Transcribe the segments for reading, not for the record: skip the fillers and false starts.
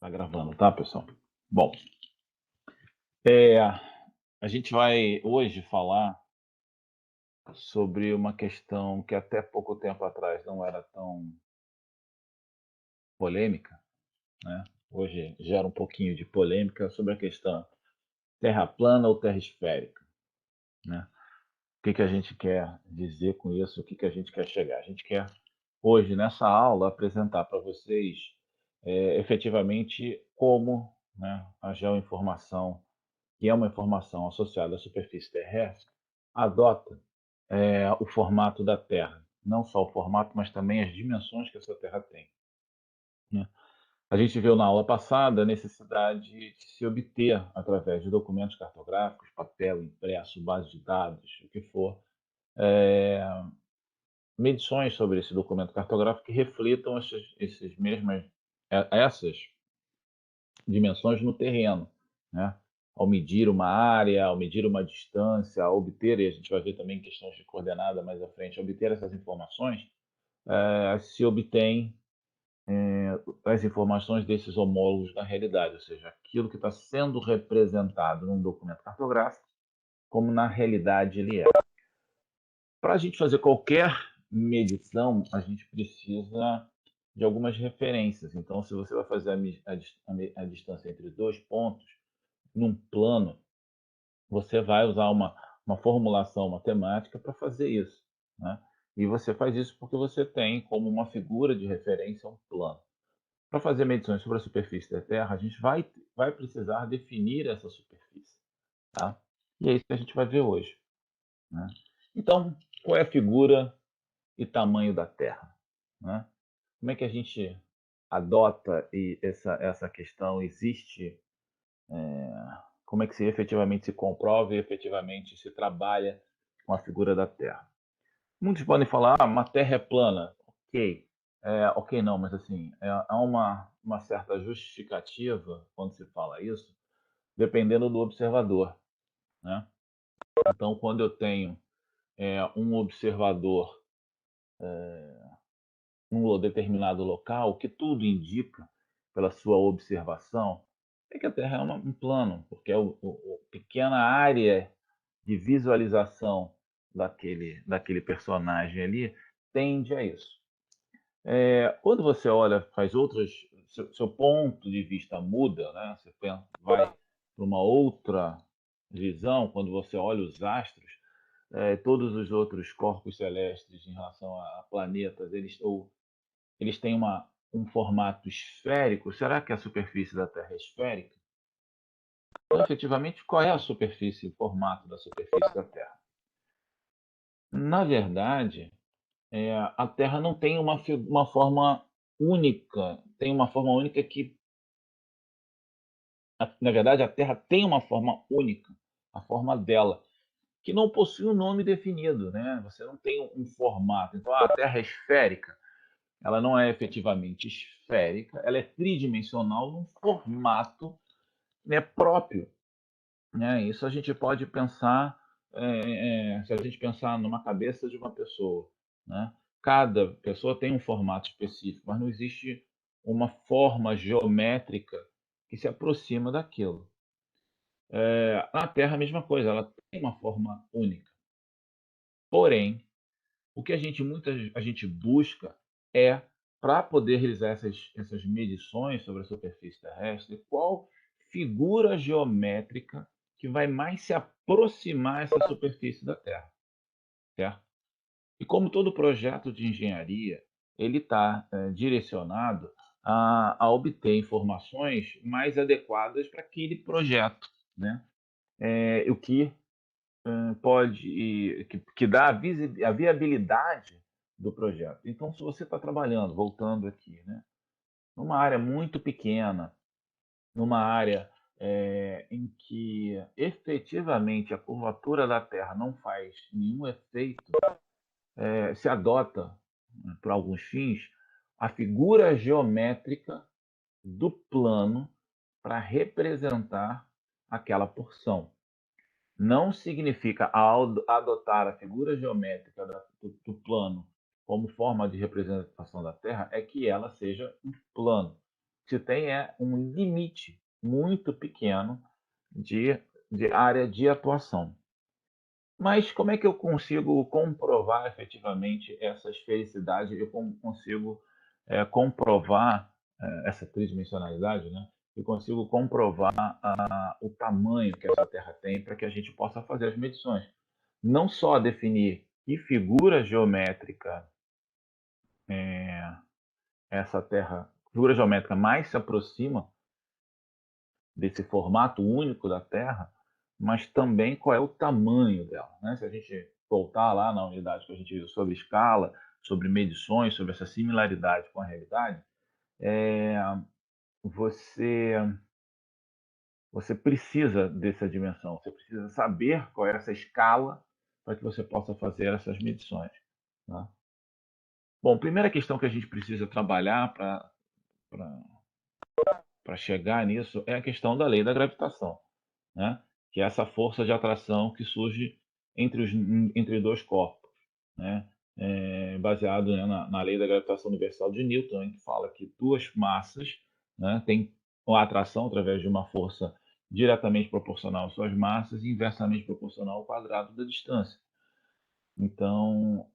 Tá gravando, tá, pessoal? Bom, é, a gente vai hoje falar sobre uma questão que até pouco tempo atrás não era tão polêmica, né? Hoje gera um pouquinho de polêmica sobre a questão terra plana ou terra esférica, né? O que que a gente quer dizer com isso? O que que a gente quer chegar? A gente quer hoje nessa aula apresentar para vocês efetivamente como, né, a geoinformação, que é uma informação associada à superfície terrestre, adota o formato da Terra. Não só o formato, mas também as dimensões que essa Terra tem, né? A gente viu na aula passada a necessidade de se obter, através de documentos cartográficos, papel impresso, base de dados, o que for, medições sobre esse documento cartográfico que reflitam essas dimensões no terreno, né? Ao medir uma área, ao medir uma distância, ao obter, e a gente vai ver também questões de coordenada mais à frente, ao obter essas informações, se obtém as informações desses homólogos na realidade, ou seja, aquilo que está sendo representado num documento cartográfico, como na realidade ele é. Para a gente fazer qualquer medição, a gente precisa de algumas referências. Então, se você vai fazer a distância entre dois pontos, num plano, você vai usar uma formulação matemática para fazer isso, né? E você faz isso porque você tem como uma figura de referência um plano. Para fazer medições sobre a superfície da Terra, a gente vai precisar definir essa superfície, tá? E é isso que a gente vai ver hoje, né? Então, qual é a figura e tamanho da Terra, né? Como é que a gente adota essa questão? Existe como é que se efetivamente se comprova e efetivamente se trabalha com a figura da Terra. Muitos podem falar, uma Terra é plana. Ok. Ok não, mas assim, há uma certa justificativa quando se fala isso, dependendo do observador, né? Então, quando eu tenho um observador num determinado local, o que tudo indica, pela sua observação, é que a Terra é um plano, porque é pequena área de visualização daquele personagem ali tende a isso. Quando você olha, faz outras, seu ponto de vista muda, né? Você vai para uma outra visão, quando você olha os astros, todos os outros corpos celestes em relação a planetas, eles têm um formato esférico. Será que a superfície da Terra é esférica? Então, efetivamente, qual é a superfície, o formato da superfície da Terra? Na verdade, a Terra não tem uma forma única, tem uma forma única que, na verdade, a Terra tem uma forma única, a forma dela, que não possui um nome definido, né? Você não tem um formato. Então, a Terra é esférica. Ela não é efetivamente esférica, ela é tridimensional num formato, né, próprio, né? Isso a gente pode pensar, se a gente pensar numa cabeça de uma pessoa, né? Cada pessoa tem um formato específico, mas não existe uma forma geométrica que se aproxima daquilo. Na Terra a mesma coisa, ela tem uma forma única. Porém, o que a gente busca é, para poder realizar essas medições sobre a superfície terrestre, qual figura geométrica que vai mais se aproximar essa superfície da Terra, certo? E como todo projeto de engenharia, ele está direcionado a obter informações mais adequadas para aquele projeto, né? O que que dá a viabilidade do projeto. Então, se você está trabalhando, voltando aqui, né, numa área muito pequena, numa área em que efetivamente a curvatura da Terra não faz nenhum efeito, se adota, né, por alguns fins, a figura geométrica do plano para representar aquela porção. Não significa, ao adotar a figura geométrica do plano como forma de representação da Terra, é que ela seja um plano. se tem é um limite muito pequeno de, de área de atuação. Mas como é que eu consigo comprovar efetivamente essas felicidades? Eu consigo comprovar essa tridimensionalidade, né? Eu consigo comprovar o tamanho que essa Terra tem para que a gente possa fazer as medições. Não só definir que figura geométrica essa Terra, figura geométrica mais se aproxima desse formato único da Terra, mas também qual é o tamanho dela, né? Se a gente voltar lá na unidade que a gente viu sobre escala, sobre medições, sobre essa similaridade com a realidade, é, você você precisa dessa dimensão, você precisa saber qual é essa escala para que você possa fazer essas medições, né? Bom, primeira questão que a gente precisa trabalhar para chegar nisso é a questão da lei da gravitação, né? Que é essa força de atração que surge entre dois corpos, né? Baseado, né, na lei da gravitação universal de Newton, que fala que duas massas, né, têm uma atração através de uma força diretamente proporcional às suas massas e inversamente proporcional ao quadrado da distância. Então,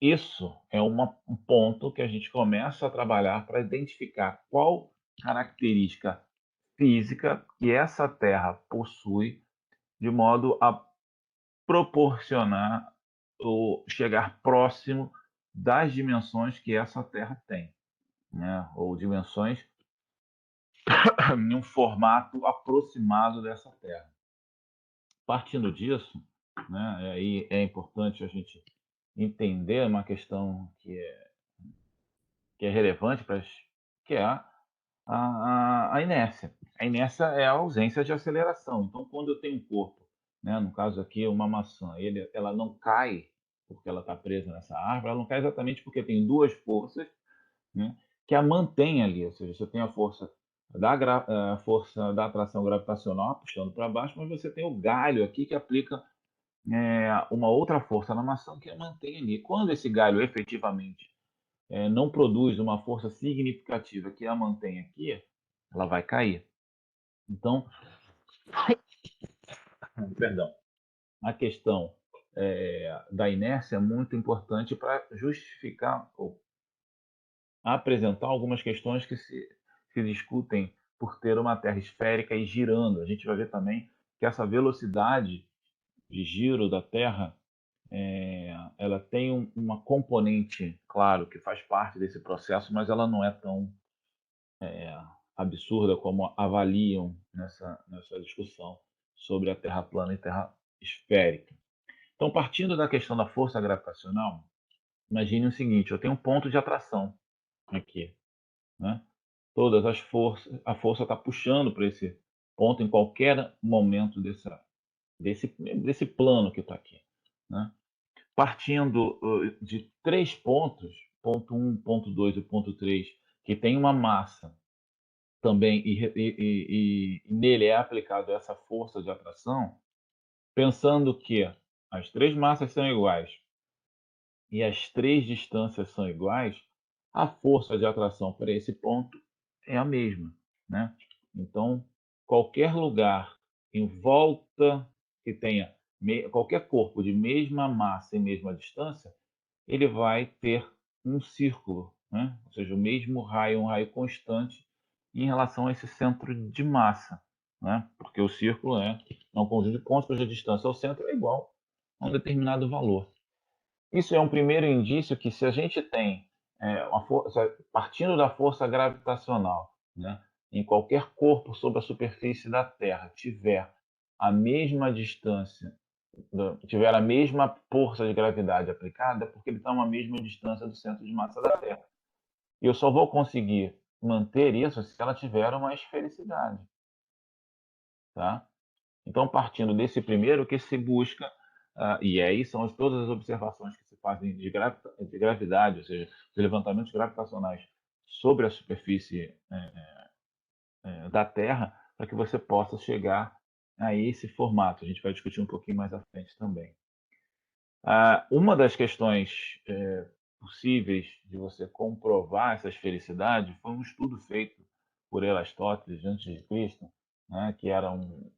isso é um ponto que a gente começa a trabalhar para identificar qual característica física que essa Terra possui de modo a proporcionar ou chegar próximo das dimensões que essa Terra tem, né? Ou dimensões em um formato aproximado dessa Terra. Partindo disso, né, aí é importante a gente entender uma questão que é relevante para que é a inércia. A inércia é a ausência de aceleração. Então, quando eu tenho um corpo, né, no caso aqui, uma maçã, ela não cai porque ela está presa nessa árvore, ela não cai exatamente porque tem duas forças, né, que a mantém ali. Ou seja, você tem a força da atração gravitacional puxando para baixo, mas você tem o galho aqui que aplica uma outra força na maçã que a mantém ali. Quando esse galho efetivamente não produz uma força significativa que a mantém aqui, ela vai cair. Então, perdão, a questão da inércia é muito importante para justificar ou apresentar algumas questões que se discutem por ter uma Terra esférica e girando. A gente vai ver também que essa velocidade de giro da Terra ela tem uma componente, claro, que faz parte desse processo, mas ela não é tão absurda como avaliam nessa discussão sobre a Terra plana e Terra esférica. Então, partindo da questão da força gravitacional, imagine o seguinte: eu tenho um ponto de atração aqui, né? Todas as forças, a força está puxando para esse ponto em qualquer momento desse plano que está aqui, né? Partindo de três pontos, ponto 1, ponto 2 e ponto 3, que tem uma massa também, e nele é aplicado essa força de atração, pensando que as três massas são iguais e as três distâncias são iguais, a força de atração para esse ponto é a mesma, né? Então, qualquer lugar em volta que tenha qualquer corpo de mesma massa e mesma distância, ele vai ter um círculo, né? Ou seja, o mesmo raio, um raio constante em relação a esse centro de massa, né? Porque o círculo é um conjunto de pontos cuja distância ao centro é igual a um determinado valor. Isso é um primeiro indício que se a gente tem uma força, partindo da força gravitacional, né, em qualquer corpo sobre a superfície da Terra tiver a mesma distância, tiver a mesma força de gravidade aplicada, é porque ele está a uma mesma distância do centro de massa da Terra. E eu só vou conseguir manter isso se ela tiver uma esfericidade, tá? Então, partindo desse primeiro, o que se busca, e aí são todas as observações que se fazem de gravidade, ou seja, os levantamentos gravitacionais sobre a superfície da Terra, para que você possa chegar a esse formato. A gente vai discutir um pouquinho mais à frente também. Uma das questões possíveis de você comprovar essa esfericidade foi um estudo feito por Aristóteles antes de Cristo, né, que era um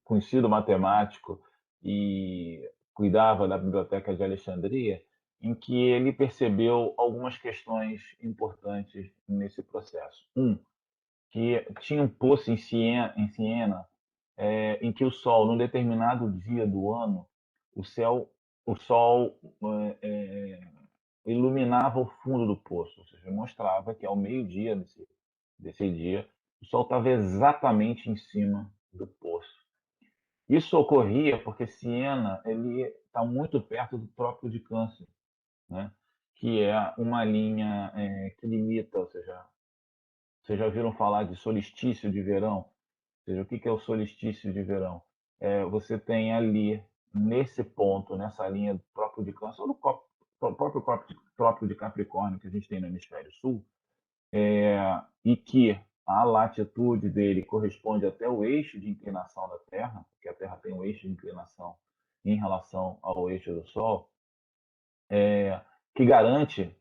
conhecido matemático e cuidava da Biblioteca de Alexandria, em que ele percebeu algumas questões importantes nesse processo. Que tinha um poço em Siena em que o Sol, num determinado dia do ano, o Sol iluminava o fundo do poço, ou seja, mostrava que ao meio-dia desse dia, o Sol estava exatamente em cima do poço. Isso ocorria porque Siena ele está muito perto do Trópico de Câncer, né? Que é uma linha que limita, ou seja, vocês já ouviram falar de solstício de verão? Ou seja, o que é o solstício de verão? Você tem ali, nesse ponto, nessa linha do Trópico de Câncer, ou do próprio Trópico de Capricórnio que a gente tem no hemisfério sul, e que a latitude dele corresponde até o eixo de inclinação da Terra, porque a Terra tem um eixo de inclinação em relação ao eixo do Sol, que garante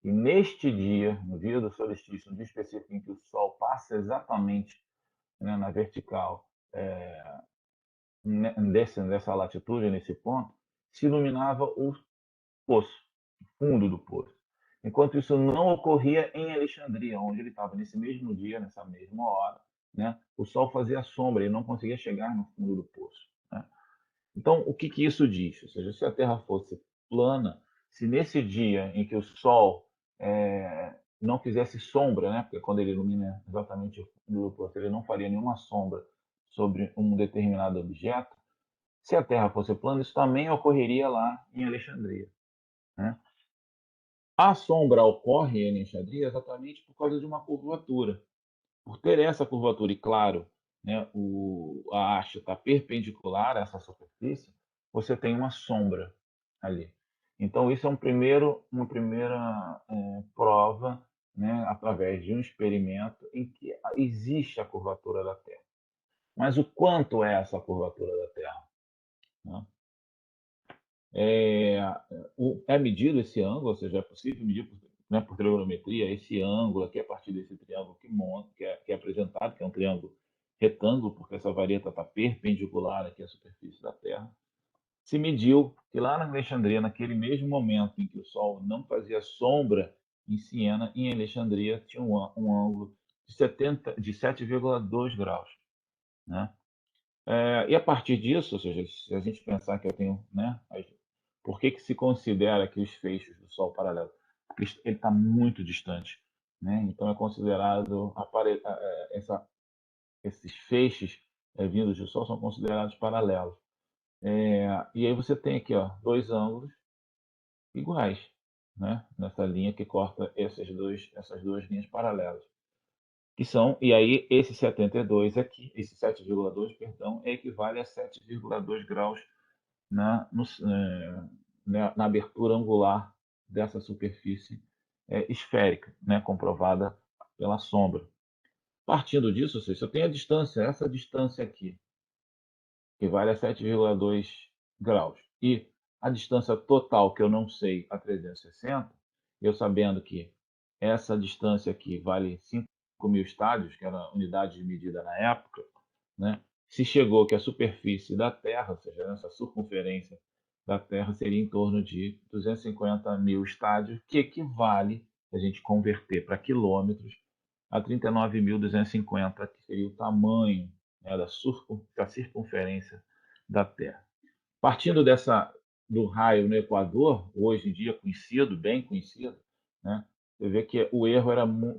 que neste dia, no dia do solstício, no dia específico em que o Sol passa exatamente, né, na vertical dessa latitude, nesse ponto, se iluminava o poço, o fundo do poço. Enquanto isso não ocorria em Alexandria, onde ele estava nesse mesmo dia, nessa mesma hora, né, o Sol fazia sombra, ele não conseguia chegar no fundo do poço. Né? Então, o que isso diz? Ou seja, se a Terra fosse plana, se nesse dia em que o Sol não fizesse sombra, né, porque quando ele ilumina exatamente o fundo do poço, ele não faria nenhuma sombra sobre um determinado objeto, se a Terra fosse plana, isso também ocorreria lá em Alexandria. Né? A sombra ocorre em Alexandria exatamente por causa de uma curvatura. Por ter essa curvatura, e claro, né, a haste está perpendicular a essa superfície, você tem uma sombra ali. Então, isso é uma primeira prova, né, através de um experimento em que existe a curvatura da Terra. Mas o quanto é essa curvatura da Terra? Né? É medido esse ângulo, ou seja, é possível medir né, por trigonometria esse ângulo aqui a partir desse triângulo que é apresentado, que é um triângulo retângulo, porque essa vareta está perpendicular aqui à superfície da Terra. Se mediu que lá na Alexandria, naquele mesmo momento em que o Sol não fazia sombra em Siena, em Alexandria tinha um ângulo de 7,2 graus. Né? E a partir disso, ou seja, se a gente pensar que eu tenho, né, por que se considera que os feixes do Sol paralelo? Porque ele está muito distante, né? Então é considerado esses feixes vindos do Sol são considerados paralelos. E aí você tem aqui, ó, dois ângulos iguais, né? Nessa linha que corta essas duas linhas paralelas. E aí esse 72 aqui, esse 7,2, perdão, equivale a 7,2 graus na, no, na abertura angular dessa superfície esférica, né, comprovada pela sombra. Partindo disso, ou seja, eu tenho a distância, essa distância aqui, que vale a 7,2 graus, e a distância total, que eu não sei, a 360, eu sabendo que essa distância aqui vale 5.000 estádios, que era a unidade de medida na época, né? Se chegou que a superfície da Terra, ou seja, essa circunferência da Terra, seria em torno de 250.000 estádios, que equivale, se a gente converter para quilômetros, a 39.250, que seria o tamanho, né, da circunferência da Terra. Partindo do raio no Equador, hoje em dia conhecido, bem conhecido, né, você vê que o erro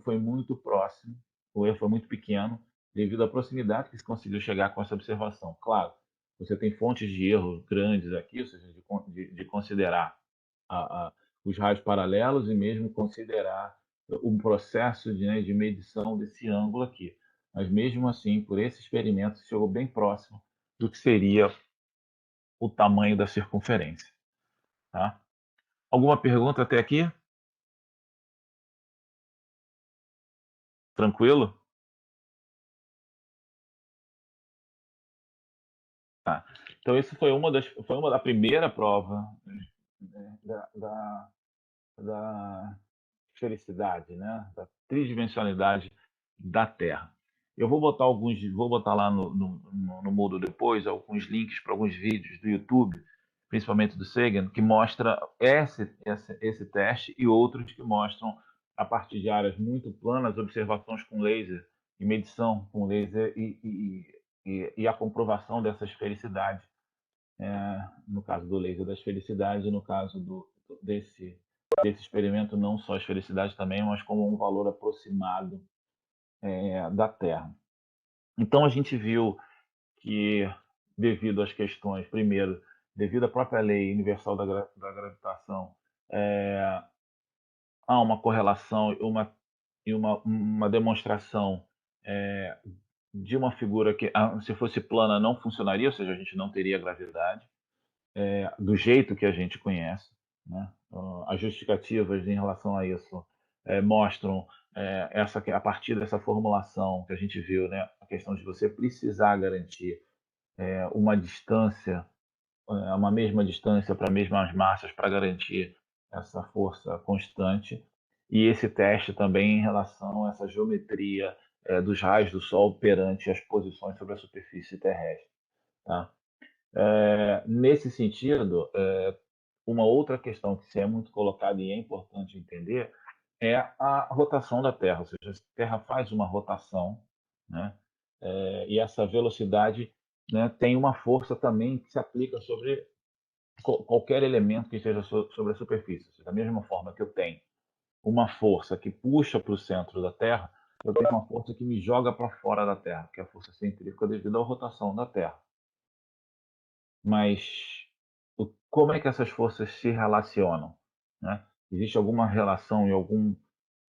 foi muito próximo, o erro foi muito pequeno, devido à proximidade que se conseguiu chegar com essa observação. Claro, você tem fontes de erro grandes aqui, ou seja, de considerar os raios paralelos e mesmo considerar um processo né, de medição desse ângulo aqui. Mas mesmo assim, por esse experimento, chegou bem próximo do que seria o tamanho da circunferência. Tá? Alguma pergunta até aqui? Tranquilo? Tá. Então, isso foi uma da primeira prova né, da esfericidade, né? Da tridimensionalidade da Terra. Eu vou botar lá no Moodle depois alguns links para alguns vídeos do YouTube, principalmente do Sagan, que mostra esse teste e outros que mostram, a partir de áreas muito planas, observações com laser e medição com laser e a comprovação dessa esfericidade. No caso do laser da esfericidade, no caso desse experimento, não só a esfericidade também, mas como um valor aproximado da Terra. Então a gente viu que, devido às questões, primeiro, devido à própria lei universal da gravitação, há uma correlação uma demonstração de uma figura que, se fosse plana, não funcionaria, ou seja, a gente não teria gravidade, do jeito que a gente conhece, né? As justificativas em relação a isso mostram a partir dessa formulação que a gente viu, né? A questão de você precisar garantir uma distância, uma mesma distância para as mesmas massas para garantir essa força constante. E esse teste também em relação a essa geometria dos raios do Sol perante as posições sobre a superfície terrestre. Tá? Nesse sentido, uma outra questão que é muito colocada e é importante entender é a rotação da Terra. Ou seja, a Terra faz uma rotação, né? E essa velocidade, né, tem uma força também que se aplica sobre qualquer elemento que esteja sobre a superfície. Ou seja, da mesma forma que eu tenho uma força que puxa para o centro da Terra, eu tenho uma força que me joga para fora da Terra, que é a força centrífuga devido à rotação da Terra. Mas como é que essas forças se relacionam, né? Existe alguma relação e algum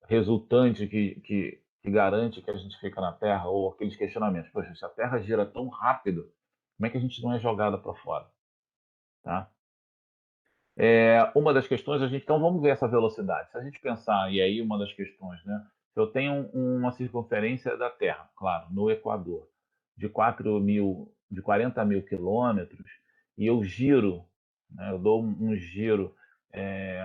resultante que garante que a gente fica na Terra, ou aqueles questionamentos? Poxa, se a Terra gira tão rápido, como é que a gente não é jogada para fora? Tá? Uma das questões, então vamos ver essa velocidade. Se a gente pensar, e aí uma das questões, né? Se eu tenho uma circunferência da Terra, claro, no Equador, de 40 mil quilômetros, e eu giro, né, eu dou um giro, é,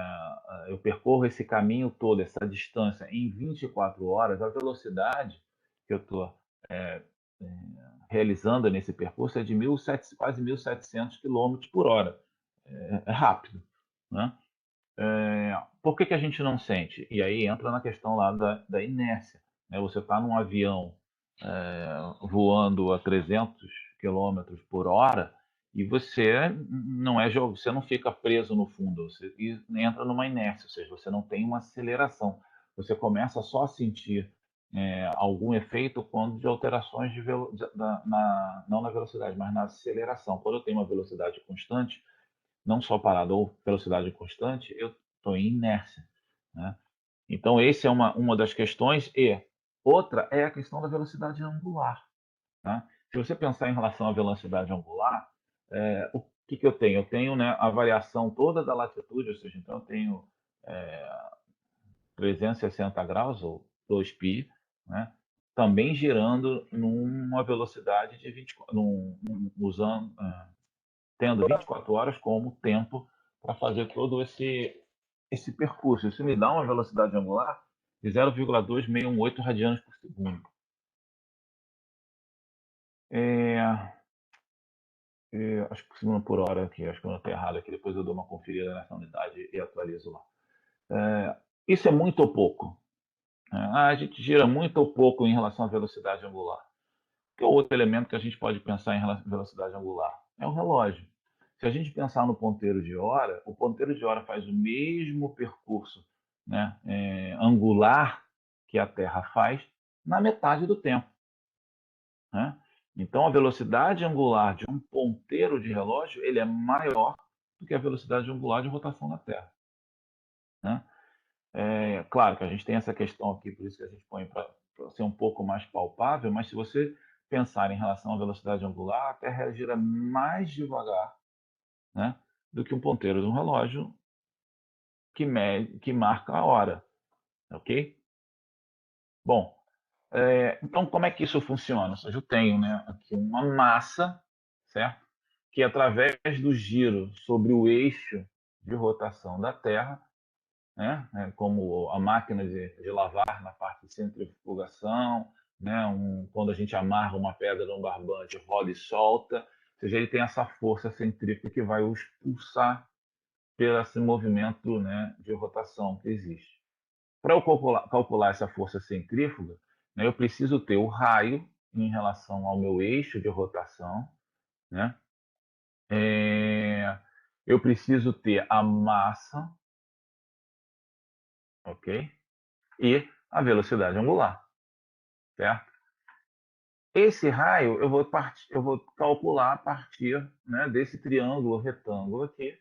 eu percorro esse caminho todo, essa distância, em 24 horas, a velocidade que eu estou realizando nesse percurso é de quase 1.700 quilômetros por hora. É rápido, né? Por que a gente não sente? E aí entra na questão lá da inércia, né? Você está num avião voando a 300 quilômetros por hora e você não fica preso no fundo, você entra numa inércia, ou seja, você não tem uma aceleração. Você começa só a sentir algum efeito quando de alterações não na velocidade, mas na aceleração. Quando eu tenho uma velocidade constante, não só parada ou velocidade constante, eu estou em inércia, né? Então, essa é uma das questões. E outra é a questão da velocidade angular. Tá? Se você pensar em relação à velocidade angular, o que eu tenho? Eu tenho, né, a variação toda da latitude, ou seja, então eu tenho 360 graus, ou 2π, né, também girando numa velocidade de 24, tendo 24 horas como tempo para fazer todo esse percurso. Isso me dá uma velocidade angular de 0,2618 radianos por segundo. Acho que por segundo por hora aqui, acho que eu não estou errado aqui, depois eu dou uma conferida nessa unidade e atualizo lá. Isso é muito ou pouco? A gente gira muito ou pouco em relação à velocidade angular. Que é outro elemento que a gente pode pensar em relação à velocidade angular? É o relógio. Se a gente pensar no ponteiro de hora, o ponteiro de hora faz o mesmo percurso, né, angular que a Terra faz na metade do tempo, né? Então, a velocidade angular de um ponteiro de relógio ele é maior do que a velocidade angular de rotação da Terra, né? Claro que a gente tem essa questão aqui, por isso que a gente põe para ser um pouco mais palpável, mas se você pensar em relação à velocidade angular, a Terra gira mais devagar, né, do que um ponteiro de um relógio que marca a hora, ok? Bom, então como é que isso funciona? Ou seja, eu tenho, né, aqui uma massa, certo? Que através do giro sobre o eixo de rotação da Terra, né? Como a máquina de lavar na parte de centrifugação, né? Quando a gente amarra uma pedra num barbante, roda e solta, ou seja, ele tem essa força centrífuga que vai o expulsar pelo esse movimento, né, de rotação que existe. Para eu calcular essa força centrífuga, né, eu preciso ter o raio em relação ao meu eixo de rotação, né? Eu preciso ter a massa, ok? E a velocidade angular, certo? Esse raio eu vou calcular a partir, né, desse triângulo retângulo aqui,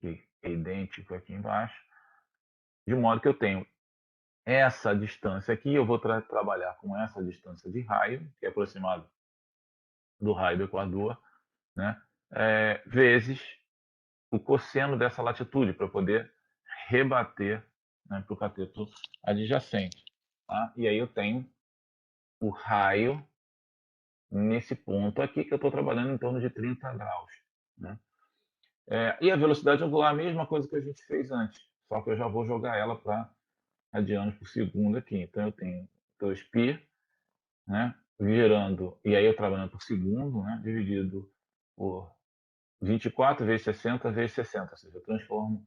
que é idêntico aqui embaixo, de modo que eu tenho essa distância aqui, eu vou trabalhar com essa distância de raio, que é aproximado do raio do Equador, né, vezes o cosseno dessa latitude, para poder rebater, né, para o cateto adjacente. Tá? E aí eu tenho o raio nesse ponto aqui, que eu estou trabalhando em torno de 30 graus. Né? E a velocidade angular, a mesma coisa que a gente fez antes, só que eu já vou jogar ela para radianos por segundo aqui. Então eu tenho 2π, né, virando, e aí eu trabalhando por segundo, né, dividido por 24 vezes 60 vezes 60, ou seja, eu transformo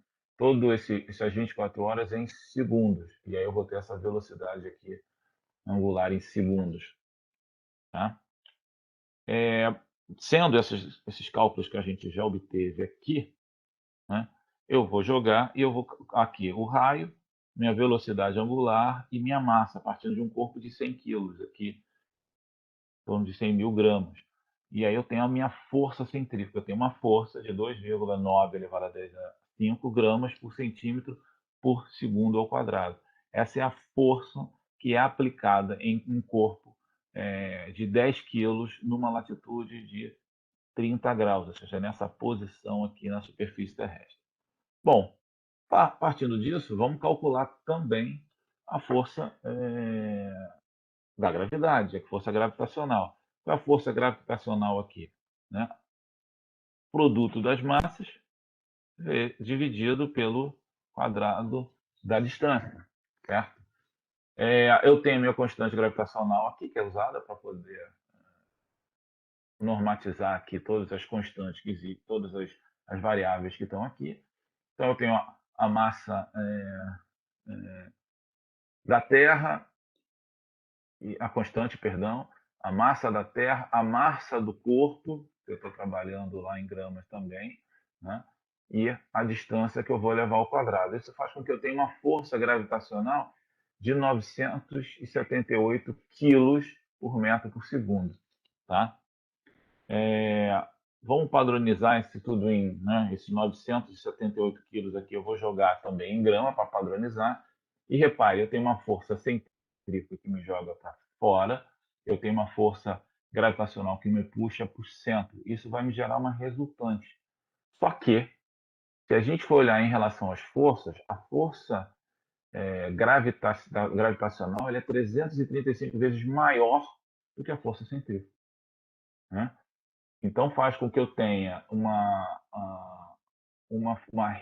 essas 24 horas em segundos, e aí eu vou ter essa velocidade aqui angular em segundos. Tá? Sendo esses cálculos que a gente já obteve aqui, né, eu vou jogar e eu vou aqui o raio, minha velocidade angular e minha massa, partindo de um corpo de 100 quilos, aqui, em torno de 100 mil gramas. E aí eu tenho a minha força centrífuga. Eu tenho uma força de 2,9 elevado a 10 a 5 gramas por centímetro por segundo ao quadrado. Essa é a força que é aplicada em um corpo de 10 quilos numa latitude de 30 graus, ou seja, nessa posição aqui na superfície terrestre. Bom, partindo disso, vamos calcular também a força da gravidade, a força gravitacional. Qual é a força gravitacional aqui? Né? Produto das massas dividido pelo quadrado da distância, certo? Eu tenho minha constante gravitacional aqui, que é usada para poder normatizar aqui todas as constantes que existem, todas as variáveis que estão aqui. Então, eu tenho a massa da Terra, a constante, perdão, a massa da Terra, a massa do corpo, que eu estou trabalhando lá em gramas também, né? E a distância que eu vou levar ao quadrado. Isso faz com que eu tenha uma força gravitacional de 978 quilos por metro por segundo. Tá? Vamos padronizar isso tudo em, né, esses 978 quilos aqui, eu vou jogar também em grama para padronizar. E repare, eu tenho uma força centrífuga que me joga para fora, eu tenho uma força gravitacional que me puxa para o centro. Isso vai me gerar uma resultante. Só que, se a gente for olhar em relação às forças, a força gravitacional é 335 vezes maior do que a força centrífuga. Né? Então faz com que eu tenha uma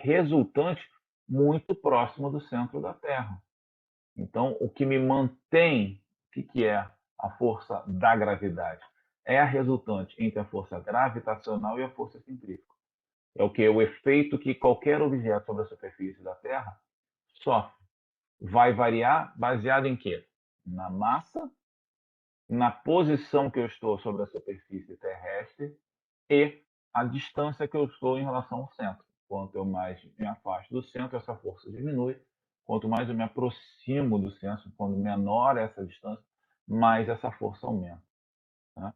resultante muito próxima do centro da Terra. Então, o que me mantém, o que é a força da gravidade? É a resultante entre a força gravitacional e a força centrífuga. É o que? O efeito que qualquer objeto sobre a superfície da Terra sofre. Vai variar baseado em quê? Na massa, na posição que eu estou sobre a superfície terrestre e a distância que eu estou em relação ao centro. Quanto eu mais me afasto do centro, essa força diminui. Quanto mais eu me aproximo do centro, quando menor essa distância, mais essa força aumenta. Né?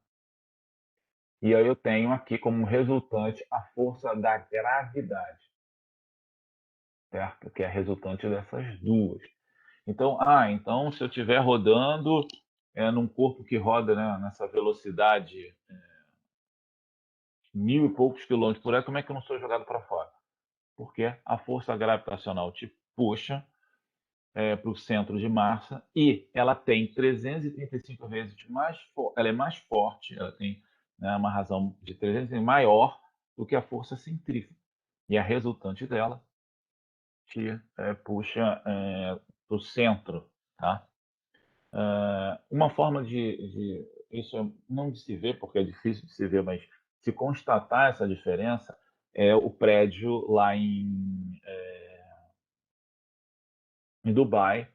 E aí eu tenho aqui como resultante a força da gravidade, certo? Que é a resultante dessas duas. Então se eu estiver rodando num corpo que roda, né, nessa velocidade 1.000 e poucos quilômetros por hora, como é que eu não sou jogado para fora? Porque a força gravitacional te puxa para o centro de massa e ela tem 335 vezes mais ela é mais forte, ela tem, né, uma razão de 300 maior do que a força centrífuga. E a resultante dela te puxa para o centro, tá? Uma forma isso não de se ver, porque é difícil de se ver, mas se constatar essa diferença é o prédio lá em Dubai,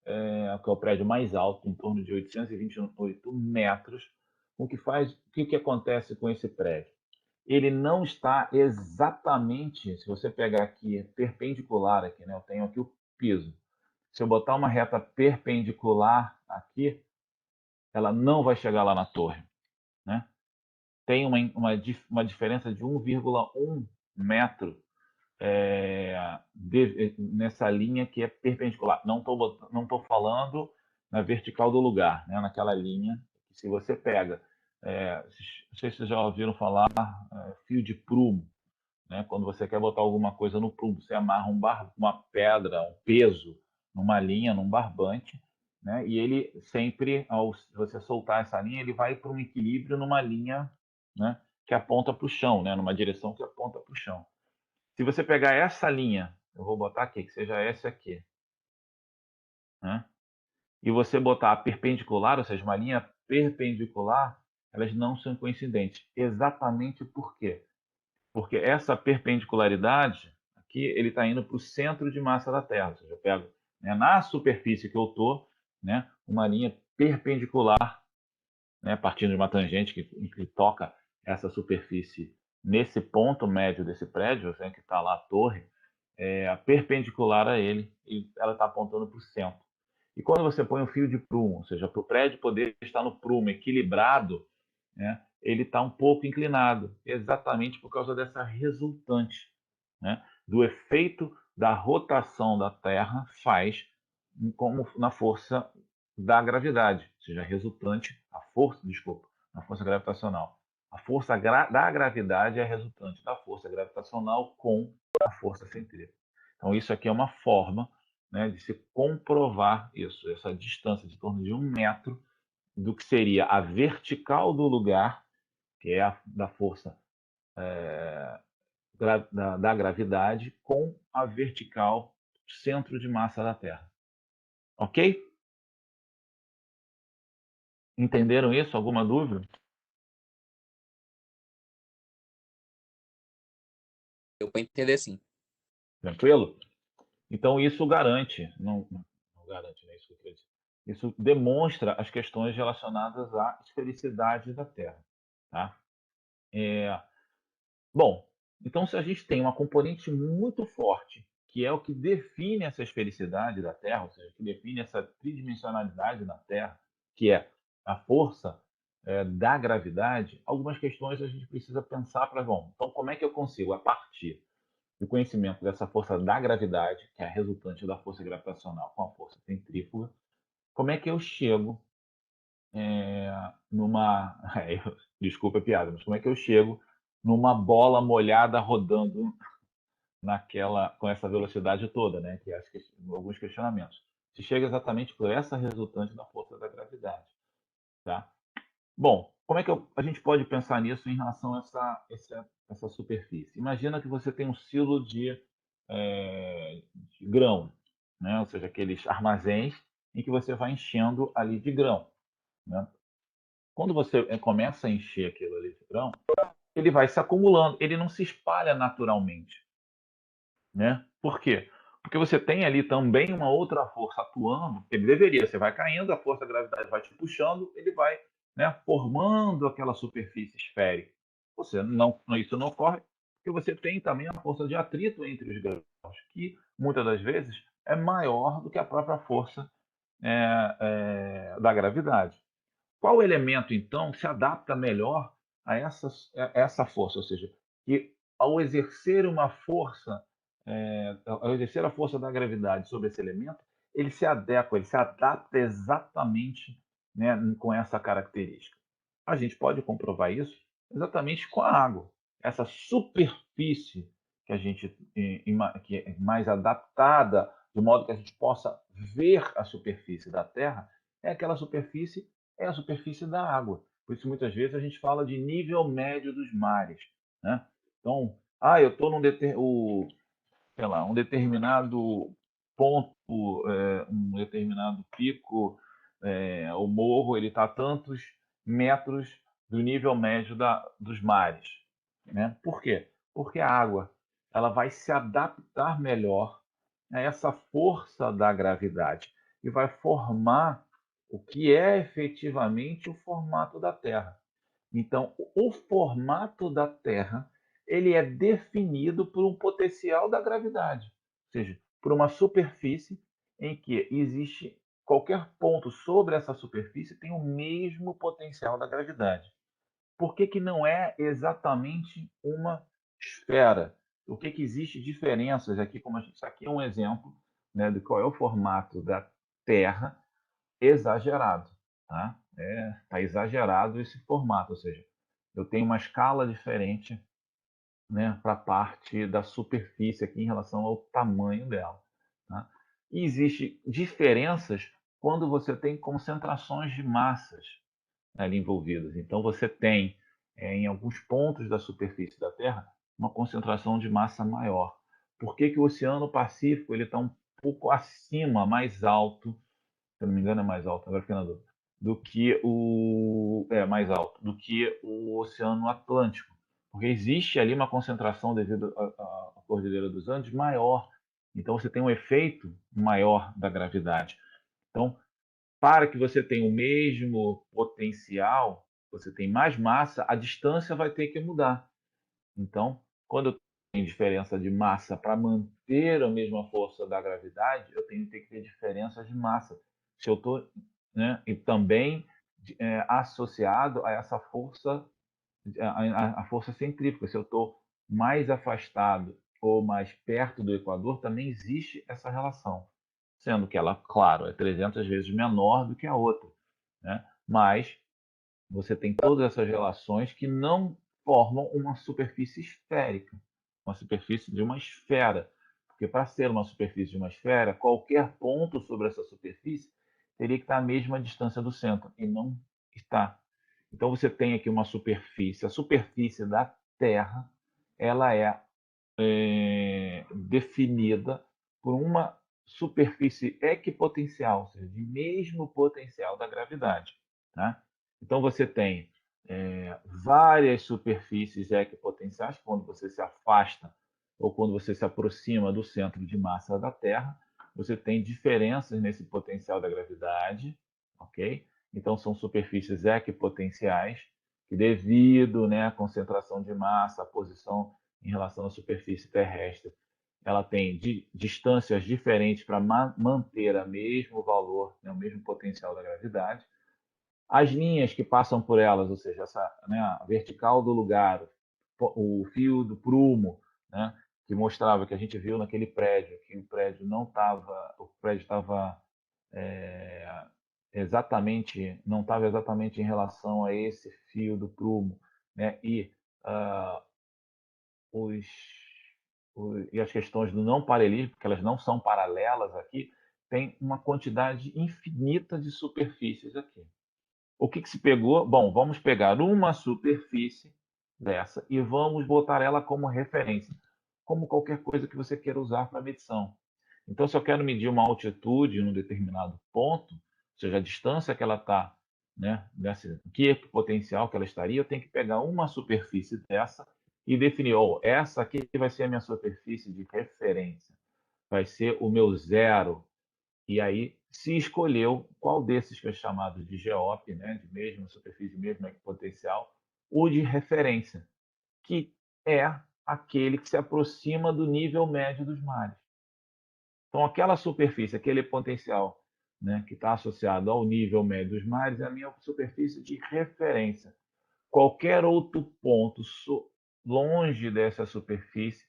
que é o prédio mais alto, em torno de 828 metros. O que acontece com esse prédio? Ele não está exatamente, se você pegar aqui, perpendicular aqui, né? Eu tenho aqui o piso. Se eu botar uma reta perpendicular aqui, ela não vai chegar lá na torre, né? Tem uma diferença de 1,1 metro nessa linha que é perpendicular. Não tô falando na vertical do lugar, né? Naquela linha. Se você pega, não sei se vocês já ouviram falar, fio de prumo, né? Quando você quer botar alguma coisa no prumo, você amarra uma pedra, um peso, numa linha, num barbante, né? E ele sempre, ao você soltar essa linha, ele vai para um equilíbrio numa linha, né? Que aponta para o chão, né? Numa direção que aponta para o chão. Se você pegar essa linha, eu vou botar aqui, que seja essa aqui, né? E você botar a perpendicular, ou seja, uma linha perpendicular, elas não são coincidentes. Exatamente por quê? Porque essa perpendicularidade, aqui, ele está indo para o centro de massa da Terra. Ou seja, eu pego, né, na superfície que eu estou, né, uma linha perpendicular, né, partindo de uma tangente que toca essa superfície nesse ponto médio desse prédio, né, que está lá a torre, perpendicular a ele, e ela está apontando para o centro. E quando você põe um fio de prumo, ou seja, para o prédio poder estar no prumo equilibrado, né, ele está um pouco inclinado, exatamente por causa dessa resultante, né, do efeito da rotação da Terra faz como na força da gravidade, ou seja, resultante, a força gravitacional. A força da gravidade é resultante da força gravitacional com a força centrífuga. Então, isso aqui é uma forma, né, de se comprovar isso, essa distância de torno de 1 metro do que seria a vertical do lugar, que é da força da gravidade, com a vertical centro de massa da Terra. Ok? Entenderam isso? Alguma dúvida? Deu para entender sim. Tranquilo? Então, isso garante, não garante, né? Isso que eu queria dizer. Isso demonstra as questões relacionadas à esfericidade da Terra. Tá? Bom, então se a gente tem uma componente muito forte, que é o que define essa esfericidade da Terra, ou seja, que define essa tridimensionalidade da Terra, que é a força da gravidade, algumas questões a gente precisa pensar para, bom, então como é que eu consigo, a partir do conhecimento dessa força da gravidade, que é a resultante da força gravitacional com a força centrífuga, como é que eu chego numa. Desculpa a piada, mas como é que eu chego numa bola molhada rodando com essa velocidade toda, né? Que acho que alguns questionamentos. Se chega exatamente por essa resultante da força da gravidade, tá? Bom, como é que a gente pode pensar nisso em relação a essa superfície? Imagina que você tem um silo de grão, né? Ou seja, aqueles armazéns em que você vai enchendo ali de grão, né? Quando você começa a encher aquilo ali de grão, ele vai se acumulando, ele não se espalha naturalmente, né? Por quê? Porque você tem ali também uma outra força atuando, ele deveria, você vai caindo, a força da gravidade vai te puxando, ele vai, né, formando aquela superfície esférica. Isso não ocorre porque você tem também a força de atrito entre os grãos, que muitas das vezes é maior do que a própria força da gravidade. Qual elemento, então, se adapta melhor a essa força? Ou seja, que ao exercer uma força, ao exercer a força da gravidade sobre esse elemento, ele se adequa, ele se adapta exatamente, né, com essa característica. A gente pode comprovar isso exatamente com a água. Essa superfície que a gente que é mais adaptada, de modo que a gente possa ver a superfície da Terra, é a superfície da água. Por isso, muitas vezes, a gente fala de nível médio dos mares, né? Então, eu estou sei lá, um determinado ponto, um determinado pico, o morro, ele está a tantos metros do nível médio dos mares, né? Por quê? Porque a água, ela vai se adaptar melhor a essa força da gravidade e vai formar o que é efetivamente o formato da Terra. Então, o formato da Terra, ele é definido por um potencial da gravidade, ou seja, por uma superfície em que existe qualquer ponto sobre essa superfície tem o mesmo potencial da gravidade. Por que que não é exatamente uma esfera? O que que existe diferenças aqui, como isso aqui é um exemplo, né, de qual é o formato da Terra exagerado, tá? Tá exagerado esse formato, ou seja, eu tenho uma escala diferente, né, para a parte da superfície aqui em relação ao tamanho dela, tá? E existe diferenças quando você tem concentrações de massas ali envolvidas. Então você tem, em alguns pontos da superfície da Terra, uma concentração de massa maior. Por que que o Oceano Pacífico ele está um pouco acima, mais alto, se eu não me engano, é mais alto, agora fiquei na dúvida, do que mais alto, do que o Oceano Atlântico. Porque existe ali uma concentração devido à Cordilheira dos Andes maior. Então você tem um efeito maior da gravidade. Então, para que você tenha o mesmo potencial, você tem mais massa, a distância vai ter que mudar. Então, quando eu tenho diferença de massa para manter a mesma força da gravidade, eu tenho que ter diferença de massa. Se eu estou, né, e também associado a essa força, a força centrífuga. Se eu estou mais afastado ou mais perto do Equador, também existe essa relação, sendo que ela, claro, é 300 vezes menor do que a outra, né? Mas você tem todas essas relações que não formam uma superfície esférica, uma superfície de uma esfera. Porque para ser uma superfície de uma esfera, qualquer ponto sobre essa superfície teria que estar à mesma distância do centro, e não está. Então você tem aqui uma superfície, a superfície da Terra, ela definida por uma superfície equipotencial, ou seja, de mesmo potencial da gravidade, tá? Então você tem várias superfícies equipotenciais quando você se afasta ou quando você se aproxima do centro de massa da Terra, você tem diferenças nesse potencial da gravidade, ok? Então são superfícies equipotenciais que, devido, né, à concentração de massa, à posição em relação à superfície terrestre, ela tem distâncias diferentes para manter o mesmo valor, né, o mesmo potencial da gravidade. As linhas que passam por elas, ou seja, né, a vertical do lugar, o fio do prumo, né, que mostrava que a gente viu naquele prédio, que o prédio estava não estava exatamente em relação a esse fio do prumo, né, uh, os, e as questões do não paralelismo, porque elas não são paralelas aqui, tem uma quantidade infinita de superfícies aqui. O que se pegou? Bom, vamos pegar uma superfície dessa e vamos botar ela como referência, como qualquer coisa que você queira usar para medição. Então, se eu quero medir uma altitude em um determinado ponto, ou seja, a distância que ela está, né, que potencial que ela estaria, eu tenho que pegar uma superfície dessa e definir, essa aqui vai ser a minha superfície de referência, vai ser o meu zero. E aí se escolheu qual desses que é chamado de GEOP, né, de mesma superfície, mesmo potencial, o de referência, que é aquele que se aproxima do nível médio dos mares. Então, aquela superfície, aquele potencial, né, que está associado ao nível médio dos mares, é a minha superfície de referência. Qualquer outro ponto longe dessa superfície,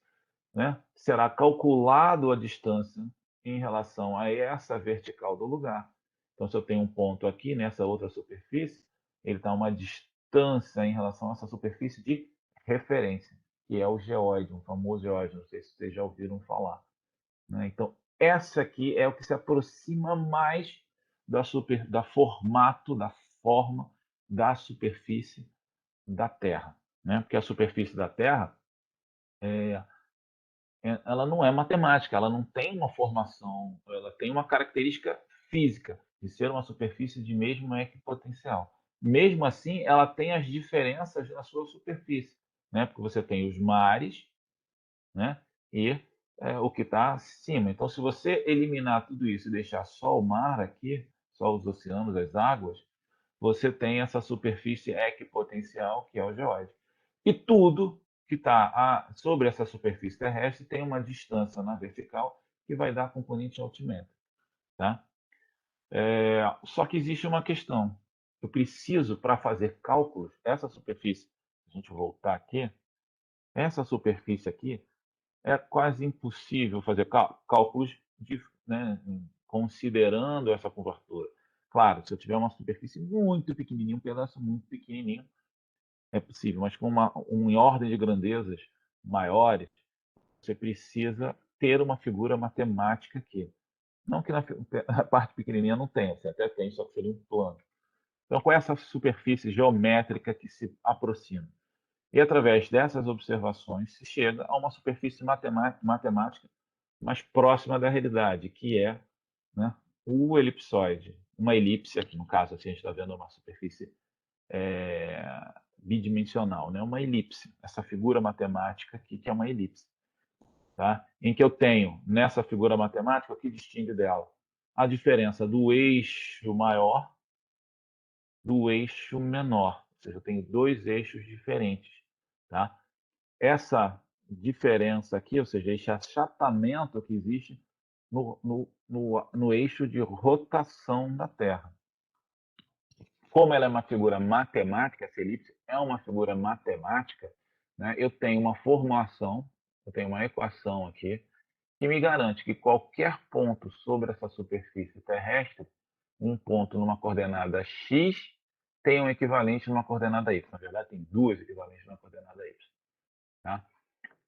né, será calculado a distância em relação a essa vertical do lugar. Então, se eu tenho um ponto aqui nessa outra superfície, ele está a uma distância em relação a essa superfície de referência, que é o geóide, um famoso geóide, não sei se vocês já ouviram falar, né? Então, essa aqui é o que se aproxima mais da formato, da forma da superfície da Terra, né? Porque a superfície da Terra ela não é matemática, ela não tem uma formação, ela tem uma característica física de ser uma superfície de mesmo equipotencial. Mesmo assim, ela tem as diferenças na sua superfície, né? Porque você tem os mares, né? E o que está acima. Então, se você eliminar tudo isso e deixar só o mar aqui, só os oceanos, as águas, você tem essa superfície equipotencial, que é o geóide. E tudo que está sobre essa superfície terrestre tem uma distância na vertical que vai dar componente altimétrico. Tá? Só que existe uma questão. Eu preciso, para fazer cálculos, essa superfície, a gente voltar aqui, essa superfície aqui, é quase impossível fazer cálculos né, considerando essa curvatura. Claro, se eu tiver uma superfície muito pequenininha, um pedaço muito pequenininho, é possível, mas com em ordem de grandezas maiores, você precisa ter uma figura matemática aqui. Não que na parte pequenininha não tenha, você até tem, só que seria um plano. Então, com essa superfície geométrica que se aproxima. E através dessas observações se chega a uma superfície matemática mais próxima da realidade, que é, né, o elipsoide. Uma elipse, aqui no caso, assim, a gente está vendo uma superfície bidimensional, né? Uma elipse, essa figura matemática aqui, que é uma elipse. Tá? Em que eu tenho, nessa figura matemática, o que distingue dela? A diferença do eixo maior do eixo menor. Ou seja, eu tenho dois eixos diferentes. Tá? Essa diferença aqui, ou seja, esse achatamento que existe no eixo de rotação da Terra. Como ela é uma figura matemática, essa elipse é uma figura matemática, né? Eu tenho uma formulação, eu tenho uma equação aqui, que me garante que qualquer ponto sobre essa superfície terrestre, um ponto numa coordenada x, tem um equivalente numa coordenada y. Na verdade, tem duas equivalentes numa coordenada y. Tá?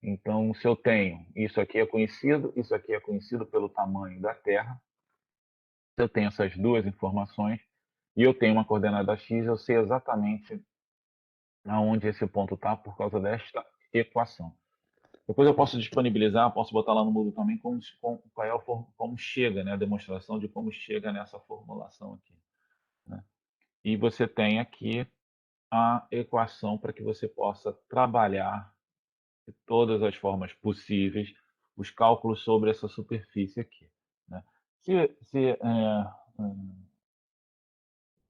Então, se eu tenho, isso aqui é conhecido pelo tamanho da Terra, se eu tenho essas duas informações, e eu tenho uma coordenada x, eu sei exatamente aonde esse ponto está por causa desta equação. Depois eu posso disponibilizar, posso botar lá no Moodle também como chega, né, a demonstração de como chega nessa formulação aqui. Né? E você tem aqui a equação para que você possa trabalhar de todas as formas possíveis os cálculos sobre essa superfície aqui. Né? Se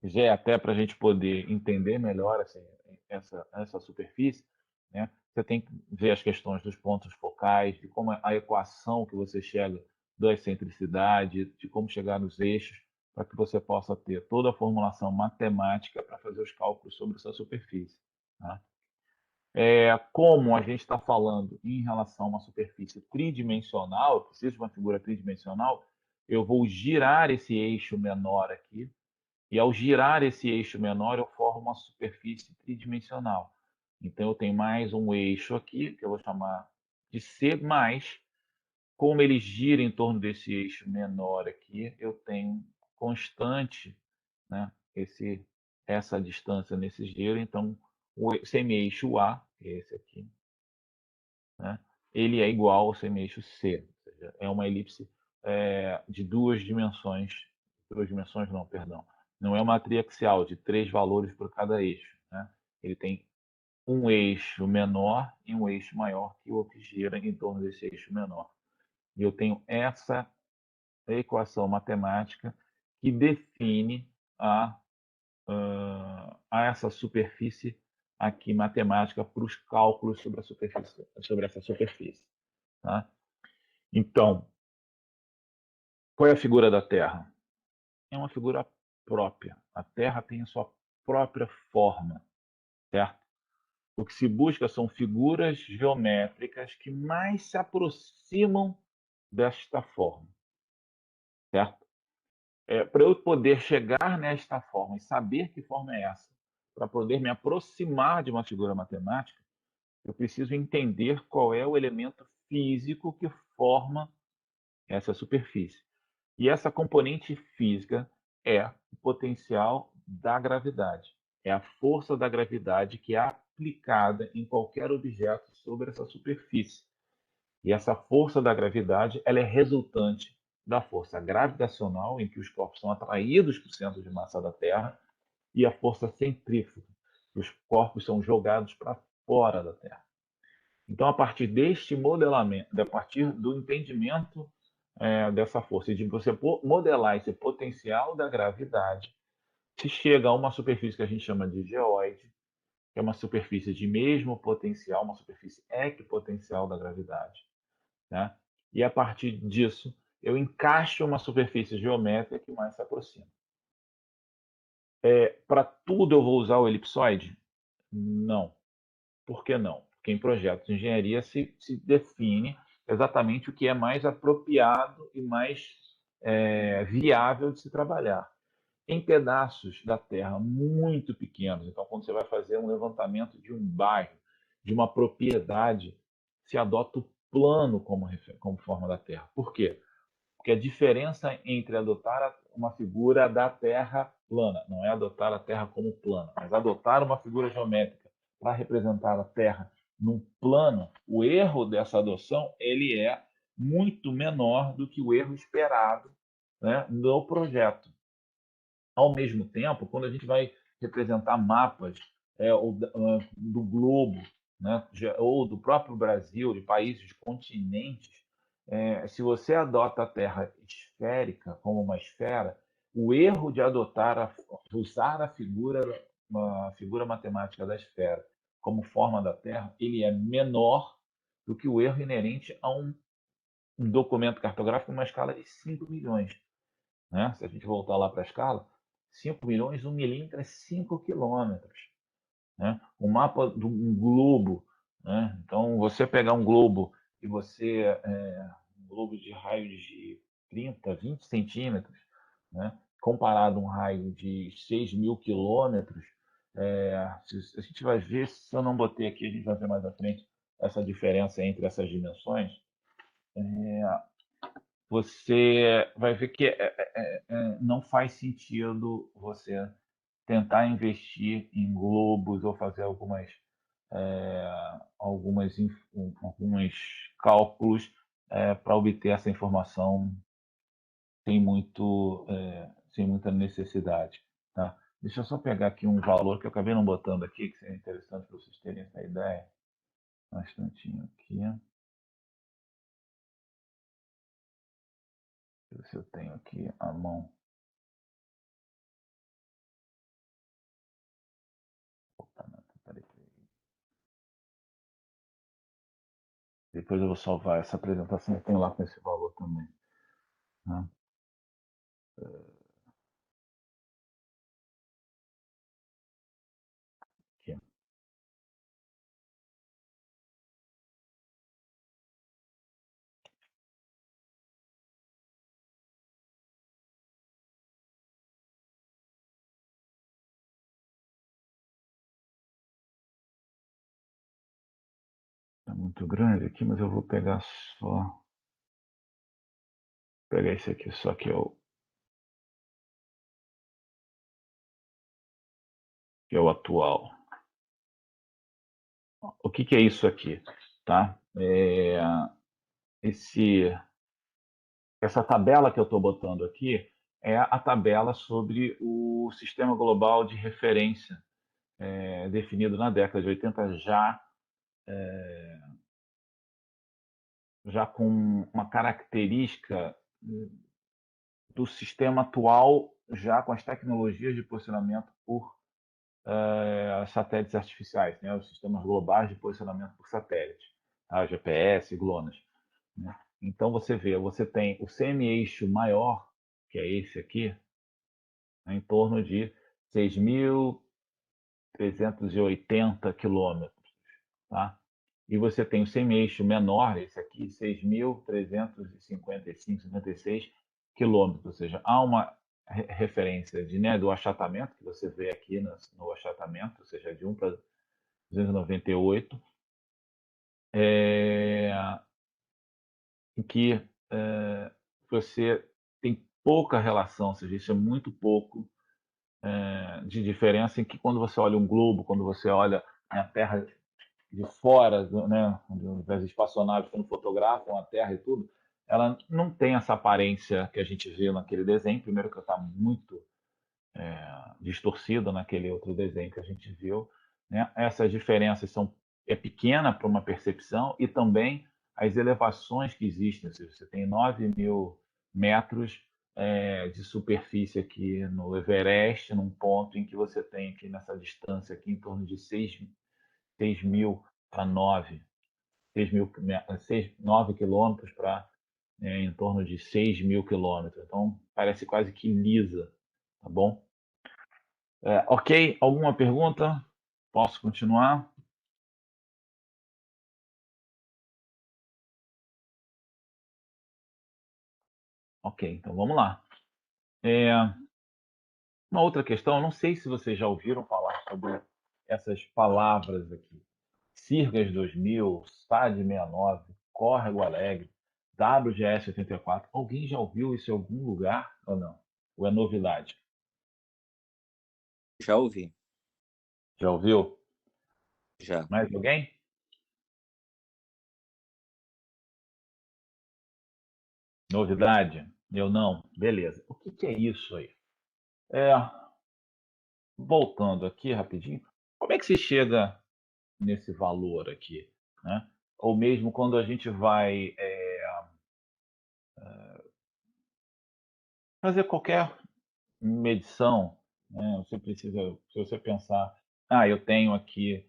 quiser, até para a gente poder entender melhor assim, essa superfície, né? Você tem que ver as questões dos pontos focais, de como a equação que você chega da excentricidade, de como chegar nos eixos, para que você possa ter toda a formulação matemática para fazer os cálculos sobre essa superfície. Tá? Como a gente está falando em relação a uma superfície tridimensional, eu preciso de uma figura tridimensional, eu vou girar esse eixo menor aqui, e ao girar esse eixo menor, eu formo uma superfície tridimensional. Então, eu tenho mais um eixo aqui, que eu vou chamar de C, mais, como ele gira em torno desse eixo menor aqui, eu tenho constante, né, essa distância nesse giro. Então, o semi-eixo A, que é esse aqui, né, ele é igual ao semi-eixo C. Ou seja, é uma elipse de duas dimensões não, perdão. Não é uma triaxial de 3 valores por cada eixo. Né? Ele tem um eixo menor e um eixo maior que o que gira em torno desse eixo menor. E eu tenho essa equação matemática que define essa superfície aqui matemática para os cálculos sobre essa superfície. Tá? Então, qual é a figura da Terra? É uma figura própria. A Terra tem a sua própria forma, certo? O que se busca são figuras geométricas que mais se aproximam desta forma, certo? Para eu poder chegar nesta forma e saber que forma é essa, para poder me aproximar de uma figura matemática, eu preciso entender qual é o elemento físico que forma essa superfície. E essa componente física é o potencial da gravidade. É a força da gravidade que é aplicada em qualquer objeto sobre essa superfície. E essa força da gravidade, ela é resultante da força gravitacional, em que os corpos são atraídos para o centro de massa da Terra, e a força centrífuga, que os corpos são jogados para fora da Terra. Então, a partir deste modelamento, a partir do entendimento dessa força, e de você modelar esse potencial da gravidade, se chega a uma superfície que a gente chama de geóide, que é uma superfície de mesmo potencial, uma superfície equipotencial da gravidade, né? E a partir disso, eu encaixo uma superfície geométrica que mais se aproxima. Para tudo eu vou usar o elipsoide? Não. Por que não? Porque em projetos de engenharia se define exatamente o que é mais apropriado e mais viável de se trabalhar. Em pedaços da Terra muito pequenos, então quando você vai fazer um levantamento de um bairro, de uma propriedade, se adota o plano como forma da Terra. Por quê? Porque a diferença entre adotar uma figura da Terra plana, não é adotar a Terra como plana, mas adotar uma figura geométrica para representar a Terra num plano, o erro dessa adoção ele é muito menor do que o erro esperado, né, no projeto. Ao mesmo tempo, quando a gente vai representar mapas do globo, né, ou do próprio Brasil, de países, de continentes, se você adota a Terra esférica como uma esfera, o erro de usar a figura matemática da esfera como forma da Terra, ele é menor do que o erro inerente a um documento cartográfico numa escala de 5 milhões. Né? Se a gente voltar lá para a escala, 5 milhões, 1 milímetro é 5 quilômetros. Né? O mapa de um globo, né? Então, você pegar um globo e um globo de raio de 30, 20 centímetros, né? Comparado a um raio de 6.000 quilômetros, a gente vai ver, se eu não botei aqui, a gente vai ver mais à frente essa diferença entre essas dimensões, você vai ver que não faz sentido você tentar investir em globos ou fazer alguns cálculos para obter essa informação sem muita necessidade. Tá? Deixa eu só pegar aqui um valor que eu acabei não botando aqui, que seria interessante para vocês terem essa ideia. Um instantinho aqui. Deixa eu ver se eu tenho aqui a mão. Opa, não, peraí. Depois eu vou salvar essa apresentação, eu tenho lá com esse valor também. Né? Aqui. Está muito grande aqui, mas eu vou pegar só. Pegar esse aqui, só que é o atual. O que é isso aqui? Tá? Essa tabela que eu estou botando aqui é a tabela sobre o sistema global de referência definido na década de 80, já com uma característica do sistema atual, já com as tecnologias de posicionamento por satélites artificiais, né? Os sistemas globais de posicionamento por satélite, tá? GPS, GLONASS. Né? Então você tem o semi-eixo maior, que é esse aqui, né, em torno de 6.380 quilômetros. Tá? E você tem o semi-eixo menor, esse aqui, 6.355, 56 quilômetros. Ou seja, há uma referência do achatamento, que você vê aqui no achatamento, ou seja, de 1 para 298, em que você tem pouca relação, ou seja, isso é muito pouco de diferença, em que quando você olha um globo, quando você olha a Terra de fora, né, das espaçonaves quando fotografam a Terra e tudo, ela não tem essa aparência que a gente vê naquele desenho. Primeiro que está muito distorcido naquele outro desenho que a gente viu, né? Essas diferenças é pequena para uma percepção, e também as elevações que existem. Ou seja, você tem 9.000 metros de superfície aqui no Everest, num ponto em que você tem aqui nessa distância aqui em torno de 6.000 para 9 quilômetros para em torno de 6.000 quilômetros. Então, parece quase que lisa, tá bom? Ok, alguma pergunta? Posso continuar? Ok, então vamos lá. Uma outra questão, não sei se vocês já ouviram falar sobre essas palavras aqui. Sirgas 2000, SAD 69, Córrego Alegre, WGS 84. Alguém já ouviu isso em algum lugar ou não? Ou é novidade? Já ouvi, Já ouviu? já. Mais alguém? Novidade? Eu não. Beleza. O que é isso aí? É, Voltando aqui rapidinho, como é que se chega nesse valor aqui, né? Ou mesmo quando a gente vai fazer qualquer medição, né? Você precisa, se você pensar, eu tenho aqui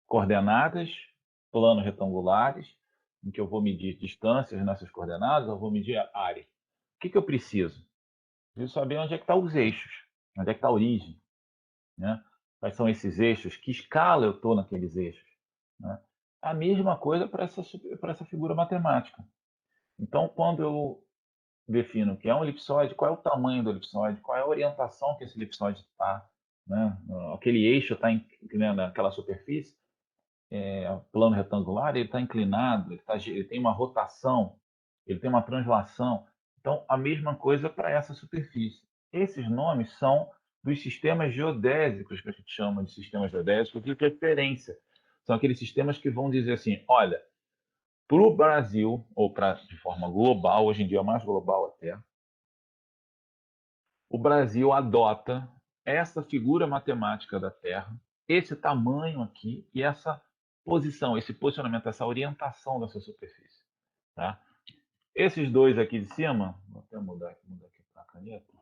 coordenadas, planos retangulares, em que eu vou medir distâncias nessas coordenadas, eu vou medir a área. O que eu preciso? Preciso saber onde é que estão os eixos, onde é que está a origem, né? Quais são esses eixos? Que escala eu estou naqueles eixos, né? A mesma coisa para essa figura matemática. Então, quando eu defino que é um elipsoide, qual é o tamanho do elipsoide, qual é a orientação que esse elipsoide está, né? Aquele eixo está naquela superfície, plano retangular, ele está inclinado, ele tem uma rotação, ele tem uma translação. Então, a mesma coisa para essa superfície. Esses nomes são dos sistemas geodésicos, que a gente chama de sistemas geodésicos de referência. São aqueles sistemas que vão dizer assim, olha, para o Brasil, ou de forma global, hoje em dia é mais global até, o Brasil adota essa figura matemática da Terra, esse tamanho aqui e essa posição, esse posicionamento, essa orientação dessa superfície. Tá? Esses dois aqui de cima, vou até mudar aqui para a caneta.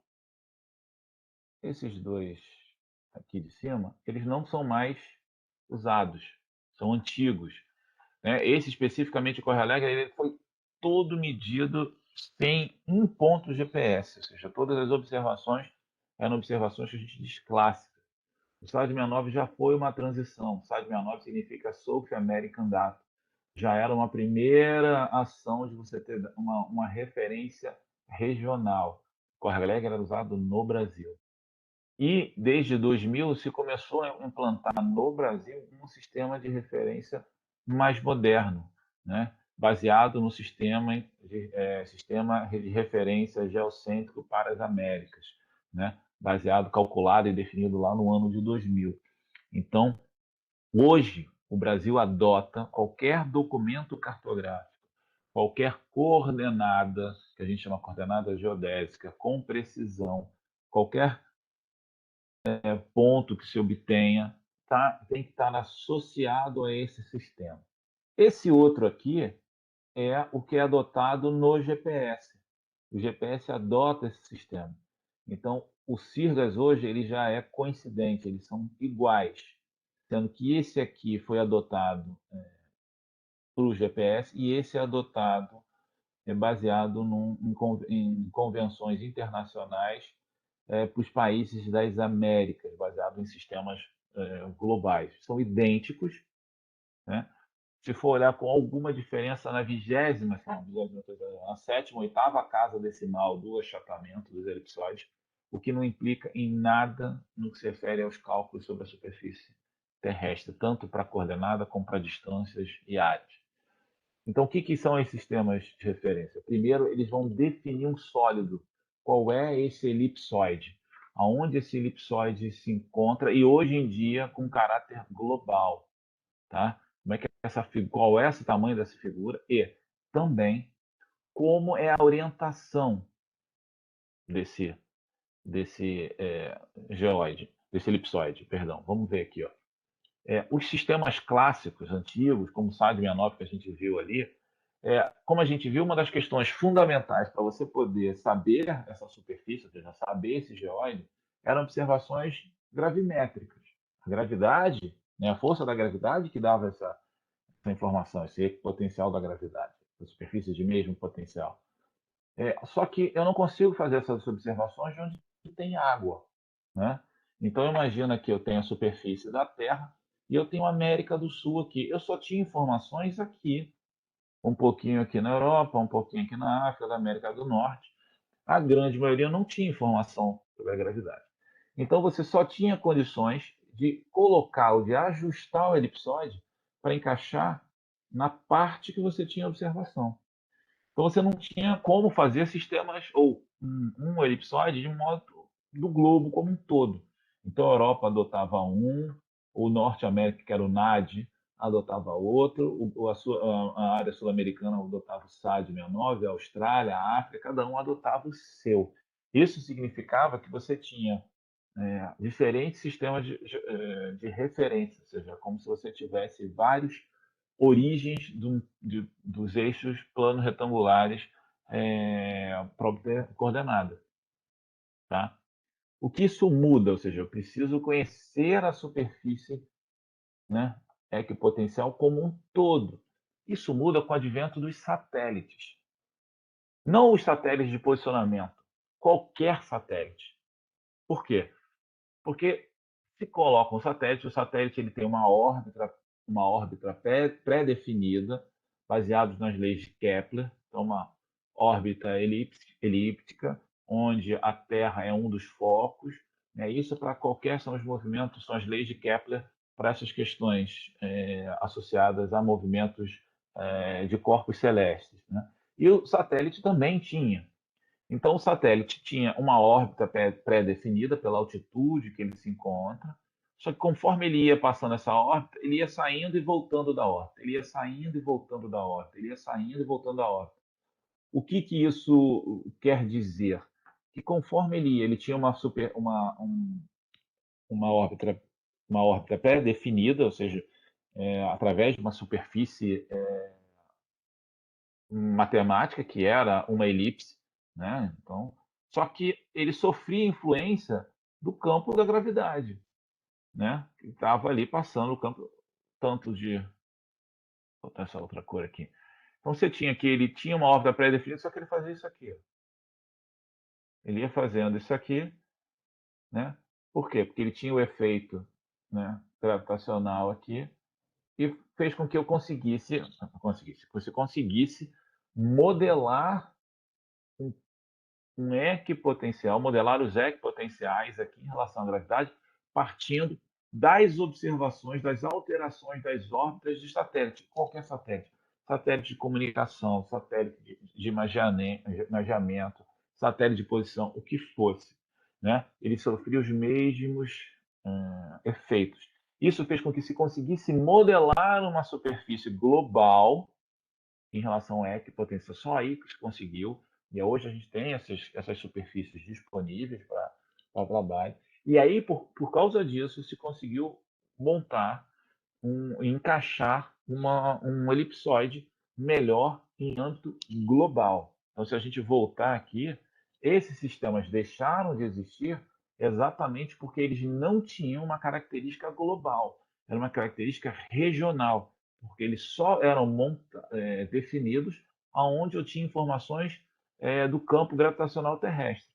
Esses dois aqui de cima, eles não são mais usados, são antigos. Né? Esse especificamente, o Correio Alegre, ele foi todo medido sem um ponto GPS, ou seja, todas as observações eram observações que a gente diz clássicas. O SAD 69 já foi uma transição. O SAD 69 significa South American Data. Já era uma primeira ação de você ter uma referência regional. O Correio Alegre era usado no Brasil. E desde 2000 se começou a implantar no Brasil um sistema de referência mais moderno, né? Baseado no sistema de referência geocêntrico para as Américas, né? Baseado, calculado e definido lá no ano de 2000. Então, hoje, o Brasil adota qualquer documento cartográfico, qualquer coordenada, que a gente chama coordenada geodésica, com precisão, qualquer ponto que se obtenha, tem que estar associado a esse sistema. Esse outro aqui é o que é adotado no GPS. O GPS adota esse sistema. Então, o Sirgas hoje ele já é coincidente, eles são iguais, sendo que esse aqui foi adotado para o GPS e esse é adotado baseado em convenções internacionais para os países das Américas, baseado em sistemas globais. São idênticos, né? Se for olhar com alguma diferença na na sétima, oitava casa decimal do achatamento dos elipsoides, o que não implica em nada no que se refere aos cálculos sobre a superfície terrestre, tanto para coordenada como para distâncias e áreas. Então, o que são esses sistemas de referência? Primeiro, eles vão definir um sólido. Qual é esse elipsoide? Aonde esse elipsoide se encontra e, hoje em dia, com caráter global. tá? Como é que qual é esse tamanho dessa figura e também como é a orientação desse, geoide, desse elipsoide, perdão. Vamos ver aqui, ó. Os sistemas clássicos, antigos, como o SAD-69 que a gente viu ali, como a gente viu, uma das questões fundamentais para você poder saber essa superfície, ou seja, saber esse geóide, eram observações gravimétricas. A gravidade, né, a força da gravidade que dava essa informação, esse equipotencial da gravidade, a superfície de mesmo potencial. Só que eu não consigo fazer essas observações onde tem água, né? Então imagina que eu tenho a superfície da Terra e eu tenho a América do Sul aqui. Eu só tinha informações aqui, um pouquinho aqui na Europa, um pouquinho aqui na África, da América do Norte. A grande maioria não tinha informação sobre a gravidade. Então você só tinha condições de colocar ou de ajustar o elipsoide para encaixar na parte que você tinha observação. Então você não tinha como fazer sistemas ou um elipsoide de modo do globo como um todo. Então a Europa adotava um, o Norte América, que era o NAD, adotava outro, a área sul-americana adotava o SAD-69, a Austrália, a África, cada um adotava o seu. Isso significava que você tinha diferentes sistemas de referência, ou seja, como se você tivesse vários origens dos eixos planos retangulares para obter coordenada. Tá? O que isso muda? Ou seja, eu preciso conhecer a superfície, né, equipotencial como um todo. Isso muda com o advento dos satélites. Não os satélites de posicionamento, qualquer satélite. Por quê? Porque se coloca um satélite, o satélite ele tem uma órbita pré-definida, baseados nas leis de Kepler, então uma órbita elíptica, onde a Terra é um dos focos. Né? Isso para qualquer são os movimentos, são as leis de Kepler para essas questões associadas a movimentos de corpos celestes. Né? E o satélite também tinha. Então, o satélite tinha uma órbita pré-definida pela altitude que ele se encontra, só que conforme ele ia passando essa órbita, ele ia saindo e voltando da órbita, ele ia saindo e voltando da órbita, ele ia saindo e voltando da órbita. O que que isso quer dizer? Que conforme ele tinha uma órbita pré-definida, ou seja, através de uma superfície matemática, que era uma elipse, né? Então, só que ele sofria influência do campo da gravidade, né? Que estava ali passando o campo tanto de. Vou botar essa outra cor aqui. Então você tinha que ele tinha uma órbita pré-definida, só que ele fazia isso aqui. Ele ia fazendo isso aqui, né? Por quê? Porque ele tinha o efeito, né, gravitacional aqui e fez com que eu que você conseguisse modelar um equipotencial, modelar os equipotenciais aqui em relação à gravidade, partindo das observações, das alterações das órbitas de satélite, qualquer satélite. Satélite de comunicação, satélite de imageamento, satélite de posição, o que fosse. Né? Ele sofria os mesmos efeitos. Isso fez com que se conseguisse modelar uma superfície global em relação à equipotência. Só aí que se conseguiu. E hoje a gente tem essas superfícies disponíveis para trabalho. E aí, por causa disso, se conseguiu montar, encaixar um elipsoide melhor em âmbito global. Então, se a gente voltar aqui, esses sistemas deixaram de existir exatamente porque eles não tinham uma característica global, era uma característica regional, porque eles só eram definidos aonde eu tinha informações do campo gravitacional terrestre.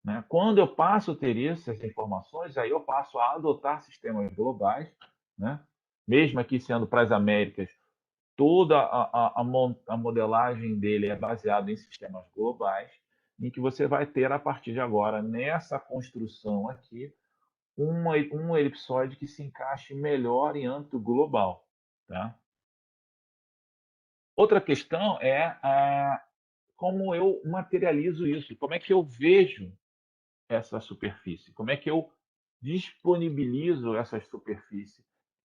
Né? Quando eu passo a ter essas informações, aí eu passo a adotar sistemas globais, né? Mesmo aqui sendo para as Américas, toda a modelagem dele é baseada em sistemas globais, em que você vai ter, a partir de agora, nessa construção aqui, um elipsoide que se encaixe melhor em âmbito global. Tá? Outra questão é como eu materializo isso, como é que eu vejo essa superfície, como é que eu disponibilizo essa superfície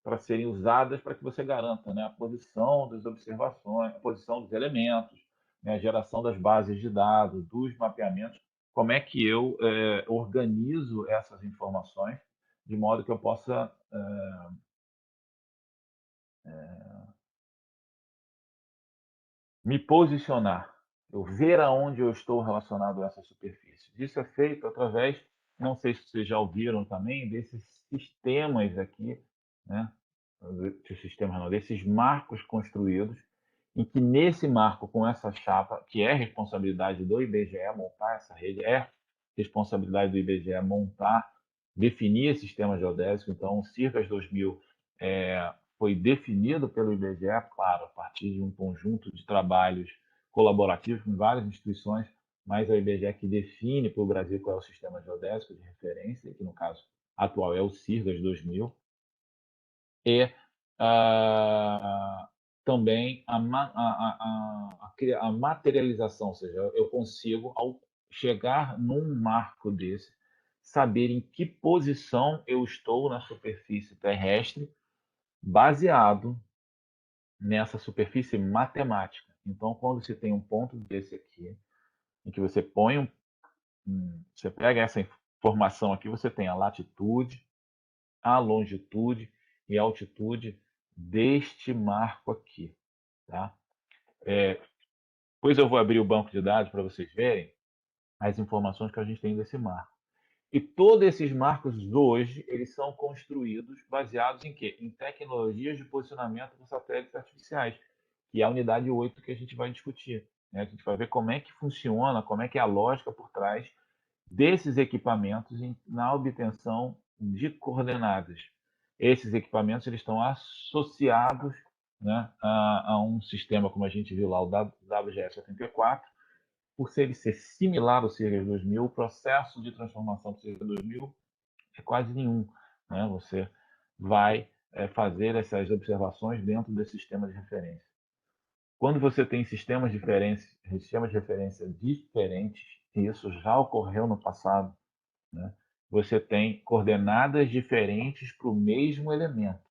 para serem usadas para que você garanta, né, a posição das observações, a posição dos elementos, né, a geração das bases de dados, dos mapeamentos. Como é que eu organizo essas informações de modo que eu possa me posicionar, eu ver aonde eu estou relacionado a essas superfícies. Isso é feito através, não sei se vocês já ouviram também, desses sistemas aqui, né? Desses sistemas não, desses marcos construídos, em que nesse marco, com essa chapa, que é responsabilidade do IBGE montar essa rede, é responsabilidade do IBGE montar, definir esse sistema geodésico. Então, o CIRCAS 2000 foi definido pelo IBGE, claro, a partir de um conjunto de trabalhos colaborativos com várias instituições, mas é o IBGE que define para o Brasil qual é o sistema geodésico de referência, que no caso atual é o CIRCAS 2000, e também a materialização, ou seja, eu consigo, ao chegar num marco desse, saber em que posição eu estou na superfície terrestre, baseado nessa superfície matemática. Então, quando você tem um ponto desse aqui, em que você põe você pega essa informação aqui, você tem a latitude, a longitude e a altitude deste marco aqui, tá? Depois eu vou abrir o banco de dados para vocês verem as informações que a gente tem desse marco. E todos esses marcos hoje, eles são construídos baseados em quê? Em tecnologias de posicionamento dos satélites artificiais, que é a unidade 8 que a gente vai discutir, né? A gente vai ver como é que funciona, como é que é a lógica por trás desses equipamentos na obtenção de coordenadas. Esses equipamentos eles estão associados, né, a um sistema, como a gente viu lá, o WGS-84, por ser similar ao CIRGAS 2000, o processo de transformação do CIRGAS 2000 é quase nenhum, né? Você vai fazer essas observações dentro desse sistema de referência. Quando você tem sistemas de referência diferentes, e isso já ocorreu no passado, né? Você tem coordenadas diferentes para o mesmo elemento,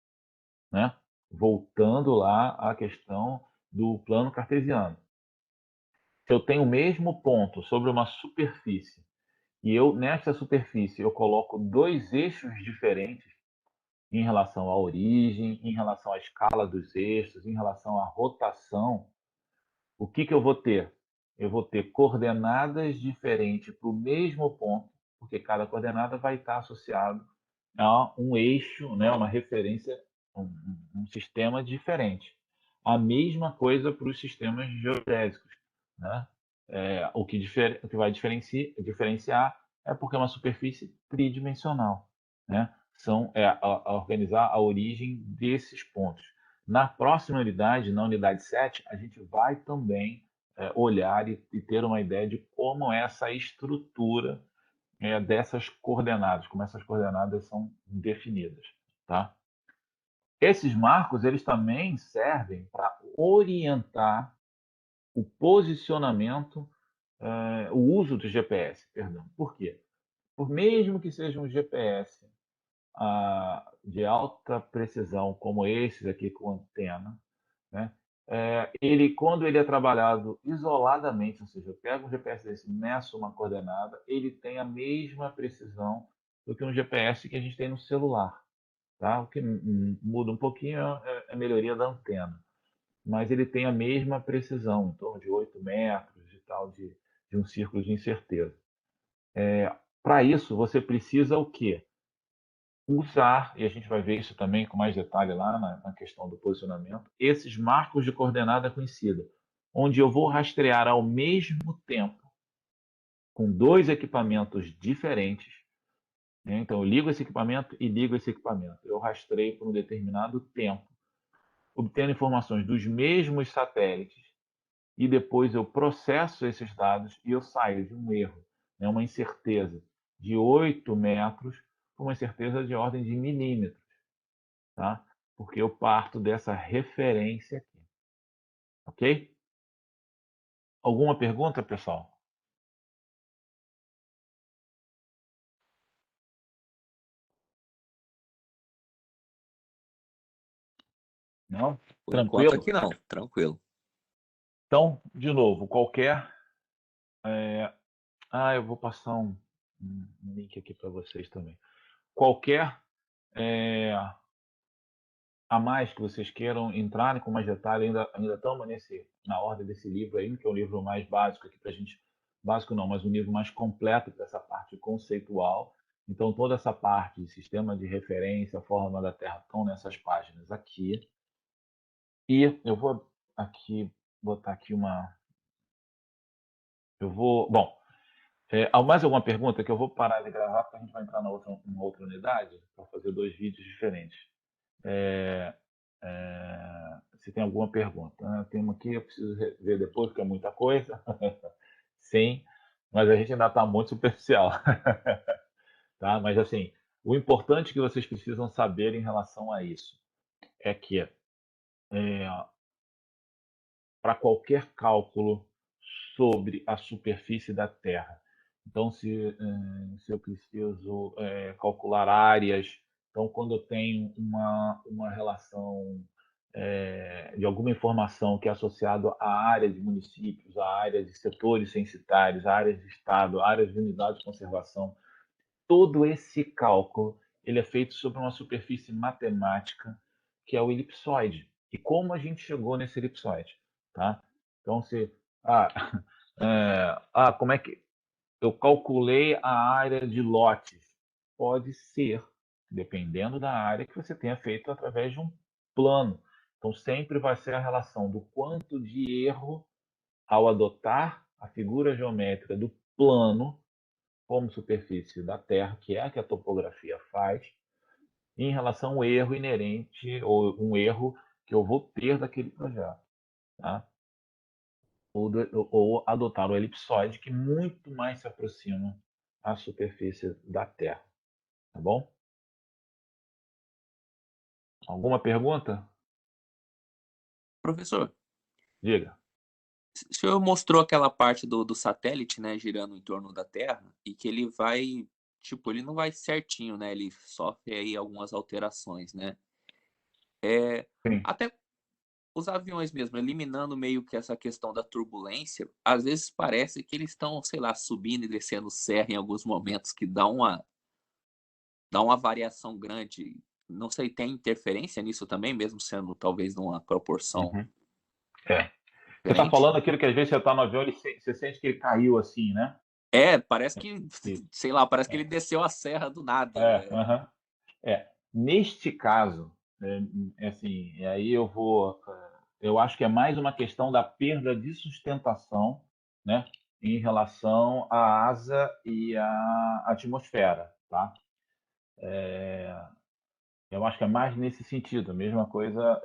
né? Voltando lá à questão do plano cartesiano. Se eu tenho o mesmo ponto sobre uma superfície e eu nessa superfície eu coloco dois eixos diferentes em relação à origem, em relação à escala dos eixos, em relação à rotação, o que eu vou ter? Eu vou ter coordenadas diferentes para o mesmo ponto, porque cada coordenada vai estar associado a um eixo, né, uma referência, um sistema diferente. A mesma coisa para os sistemas geodésicos, né? O que vai diferenciar é porque é uma superfície tridimensional, né? Organizar a origem desses pontos. Na próxima unidade, na unidade 7, a gente vai também olhar e ter uma ideia de como é essa estrutura dessas coordenadas, como essas coordenadas são definidas, tá? Esses marcos, eles também servem para orientar o posicionamento, o uso do GPS, perdão. Por quê? Por mesmo que seja um GPS de alta precisão, como esses aqui com antena, né? Quando ele é trabalhado isoladamente, ou seja, eu pego um GPS desse, meço uma coordenada, ele tem a mesma precisão do que um GPS que a gente tem no celular, tá? O que muda um pouquinho é a melhoria da antena, mas ele tem a mesma precisão, em torno de 8 metros e tal, de um círculo de incerteza. Para isso, você precisa o quê? Usar, e a gente vai ver isso também com mais detalhe lá na questão do posicionamento, esses marcos de coordenada conhecida, onde eu vou rastrear ao mesmo tempo com dois equipamentos diferentes, né? Então, eu ligo esse equipamento e ligo esse equipamento. Eu rastreio por um determinado tempo, obtendo informações dos mesmos satélites, e depois eu processo esses dados e eu saio de um erro, né? Uma incerteza de 8 metros para uma incerteza de ordem de milímetros, tá? Porque eu parto dessa referência aqui, ok? Alguma pergunta, pessoal? Não? Por enquanto Tranquilo? aqui não, tranquilo. Então, de novo, qualquer. Eu vou passar um link aqui para vocês também. Qualquer é, a mais que vocês queiram entrarem com mais detalhe, ainda estamos na ordem desse livro ainda, que é o livro mais básico aqui para a gente, básico não, mas um livro mais completo para essa parte conceitual. Então, toda essa parte de sistema de referência, forma da Terra, estão nessas páginas aqui. E eu vou aqui botar aqui uma. Eu vou. Bom, há mais alguma pergunta que eu vou parar de gravar porque a gente vai entrar numa outra unidade para fazer dois vídeos diferentes. É, se tem alguma pergunta, né? Tem uma aqui, eu preciso ver depois, porque é muita coisa. Sim, mas a gente ainda está muito superficial. Tá? Mas, assim, o importante que vocês precisam saber em relação a isso é que, para qualquer cálculo sobre a superfície da Terra, então, se eu preciso calcular áreas, então, quando eu tenho uma relação de alguma informação que é associado à área de municípios, à área de setores censitários, à área de estado, à área de unidade de conservação, todo esse cálculo ele é feito sobre uma superfície matemática que é o elipsoide. E como a gente chegou nesse elipsoide, tá? Então, ah, como é que eu calculei a área de lotes? Pode ser, dependendo da área que você tenha feito através de um plano. Então, sempre vai ser a relação do quanto de erro ao adotar a figura geométrica do plano como superfície da Terra, que é a que a topografia faz, em relação ao erro inerente ou um erro que eu vou ter daquele projeto. Tá? Ou adotar o elipsoide, que muito mais se aproxima à superfície da Terra. Tá bom? Alguma pergunta? Professor, Diga. o senhor mostrou aquela parte do satélite, né, girando em torno da Terra, e que ele vai, tipo, ele não vai certinho, né, ele sofre aí algumas alterações, né. Sim. Até os aviões mesmo, eliminando meio que essa questão da turbulência, às vezes parece que eles estão, sei lá, subindo e descendo serra em alguns momentos que dá uma variação grande. Não sei, tem interferência nisso também, mesmo sendo talvez numa proporção Uhum. É. Você está diferente? falando aquilo que às vezes você está no avião e você sente que ele caiu assim, né? É, parece que, Isso. sei lá, parece que ele desceu a serra do nada. Aham. Neste caso, assim, e aí eu acho que é mais uma questão da perda de sustentação, né, em relação à asa e à atmosfera, tá? Eu acho que é mais nesse sentido, a mesma coisa.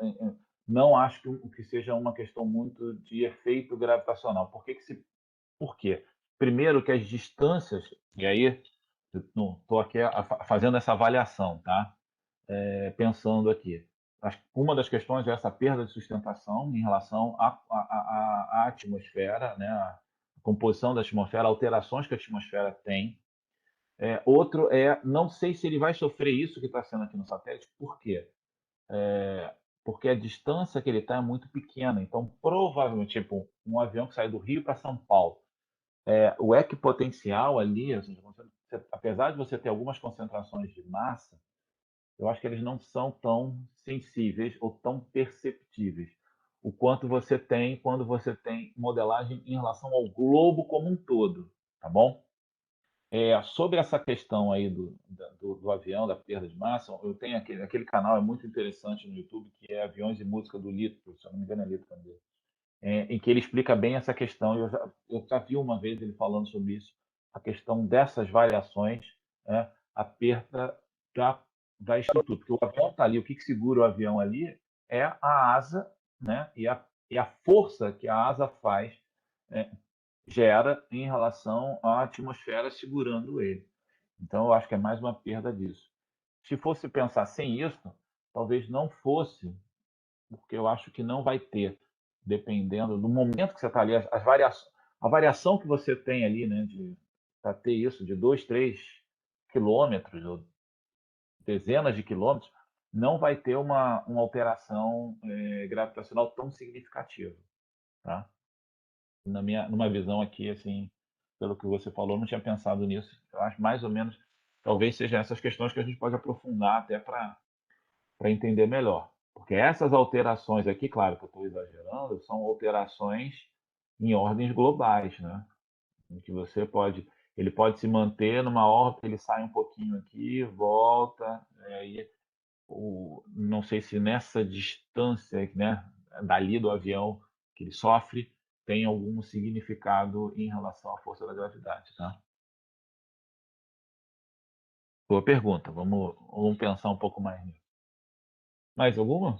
Não acho que seja uma questão muito de efeito gravitacional. Por quê? Primeiro que as distâncias, e aí estou aqui fazendo essa avaliação, tá? Pensando aqui. Uma das questões é essa perda de sustentação em relação à atmosfera, né? A composição da atmosfera, alterações que a atmosfera tem. Outro não sei se ele vai sofrer isso que está sendo aqui no satélite, por quê? Porque a distância que ele está é muito pequena. Então, provavelmente, tipo, um avião que sai do Rio para São Paulo, o equipotencial ali, ou seja, apesar de você ter algumas concentrações de massa, eu acho que eles não são tão sensíveis ou tão perceptíveis. O quanto você tem quando você tem modelagem em relação ao globo como um todo, tá bom? Sobre essa questão aí do avião, da perda de massa, eu tenho aquele canal, é muito interessante no YouTube, que é Aviões e Música do Lito, se eu não me engano é Lito também, em que ele explica bem essa questão. Eu já vi uma vez ele falando sobre isso, a questão dessas variações, né, a perda da, da estrutura. Porque o avião está ali, o que segura o avião ali é a asa, né, e a força que a asa faz, é, gera em relação à atmosfera segurando ele. Então, eu acho que é mais uma perda disso. Se fosse pensar sem isso, talvez não fosse, porque eu acho que não vai ter, dependendo do momento que você está ali, a variação que você tem ali, né, para ter isso de 2, 3 quilômetros, ou dezenas de quilômetros, não vai ter uma alteração gravitacional tão significativa, tá? Numa visão aqui, assim, pelo que você falou, não tinha pensado nisso. Eu acho mais ou menos, talvez sejam essas questões que a gente pode aprofundar até para entender melhor. Porque essas alterações aqui, claro que eu estou exagerando, são alterações em ordens globais, né? Em que ele pode se manter numa órbita, ele sai um pouquinho aqui, volta, aí não sei se nessa distância, né, dali do avião que ele sofre, tem algum significado em relação à força da gravidade, tá? Boa pergunta. Vamos pensar um pouco mais nisso. Mais alguma?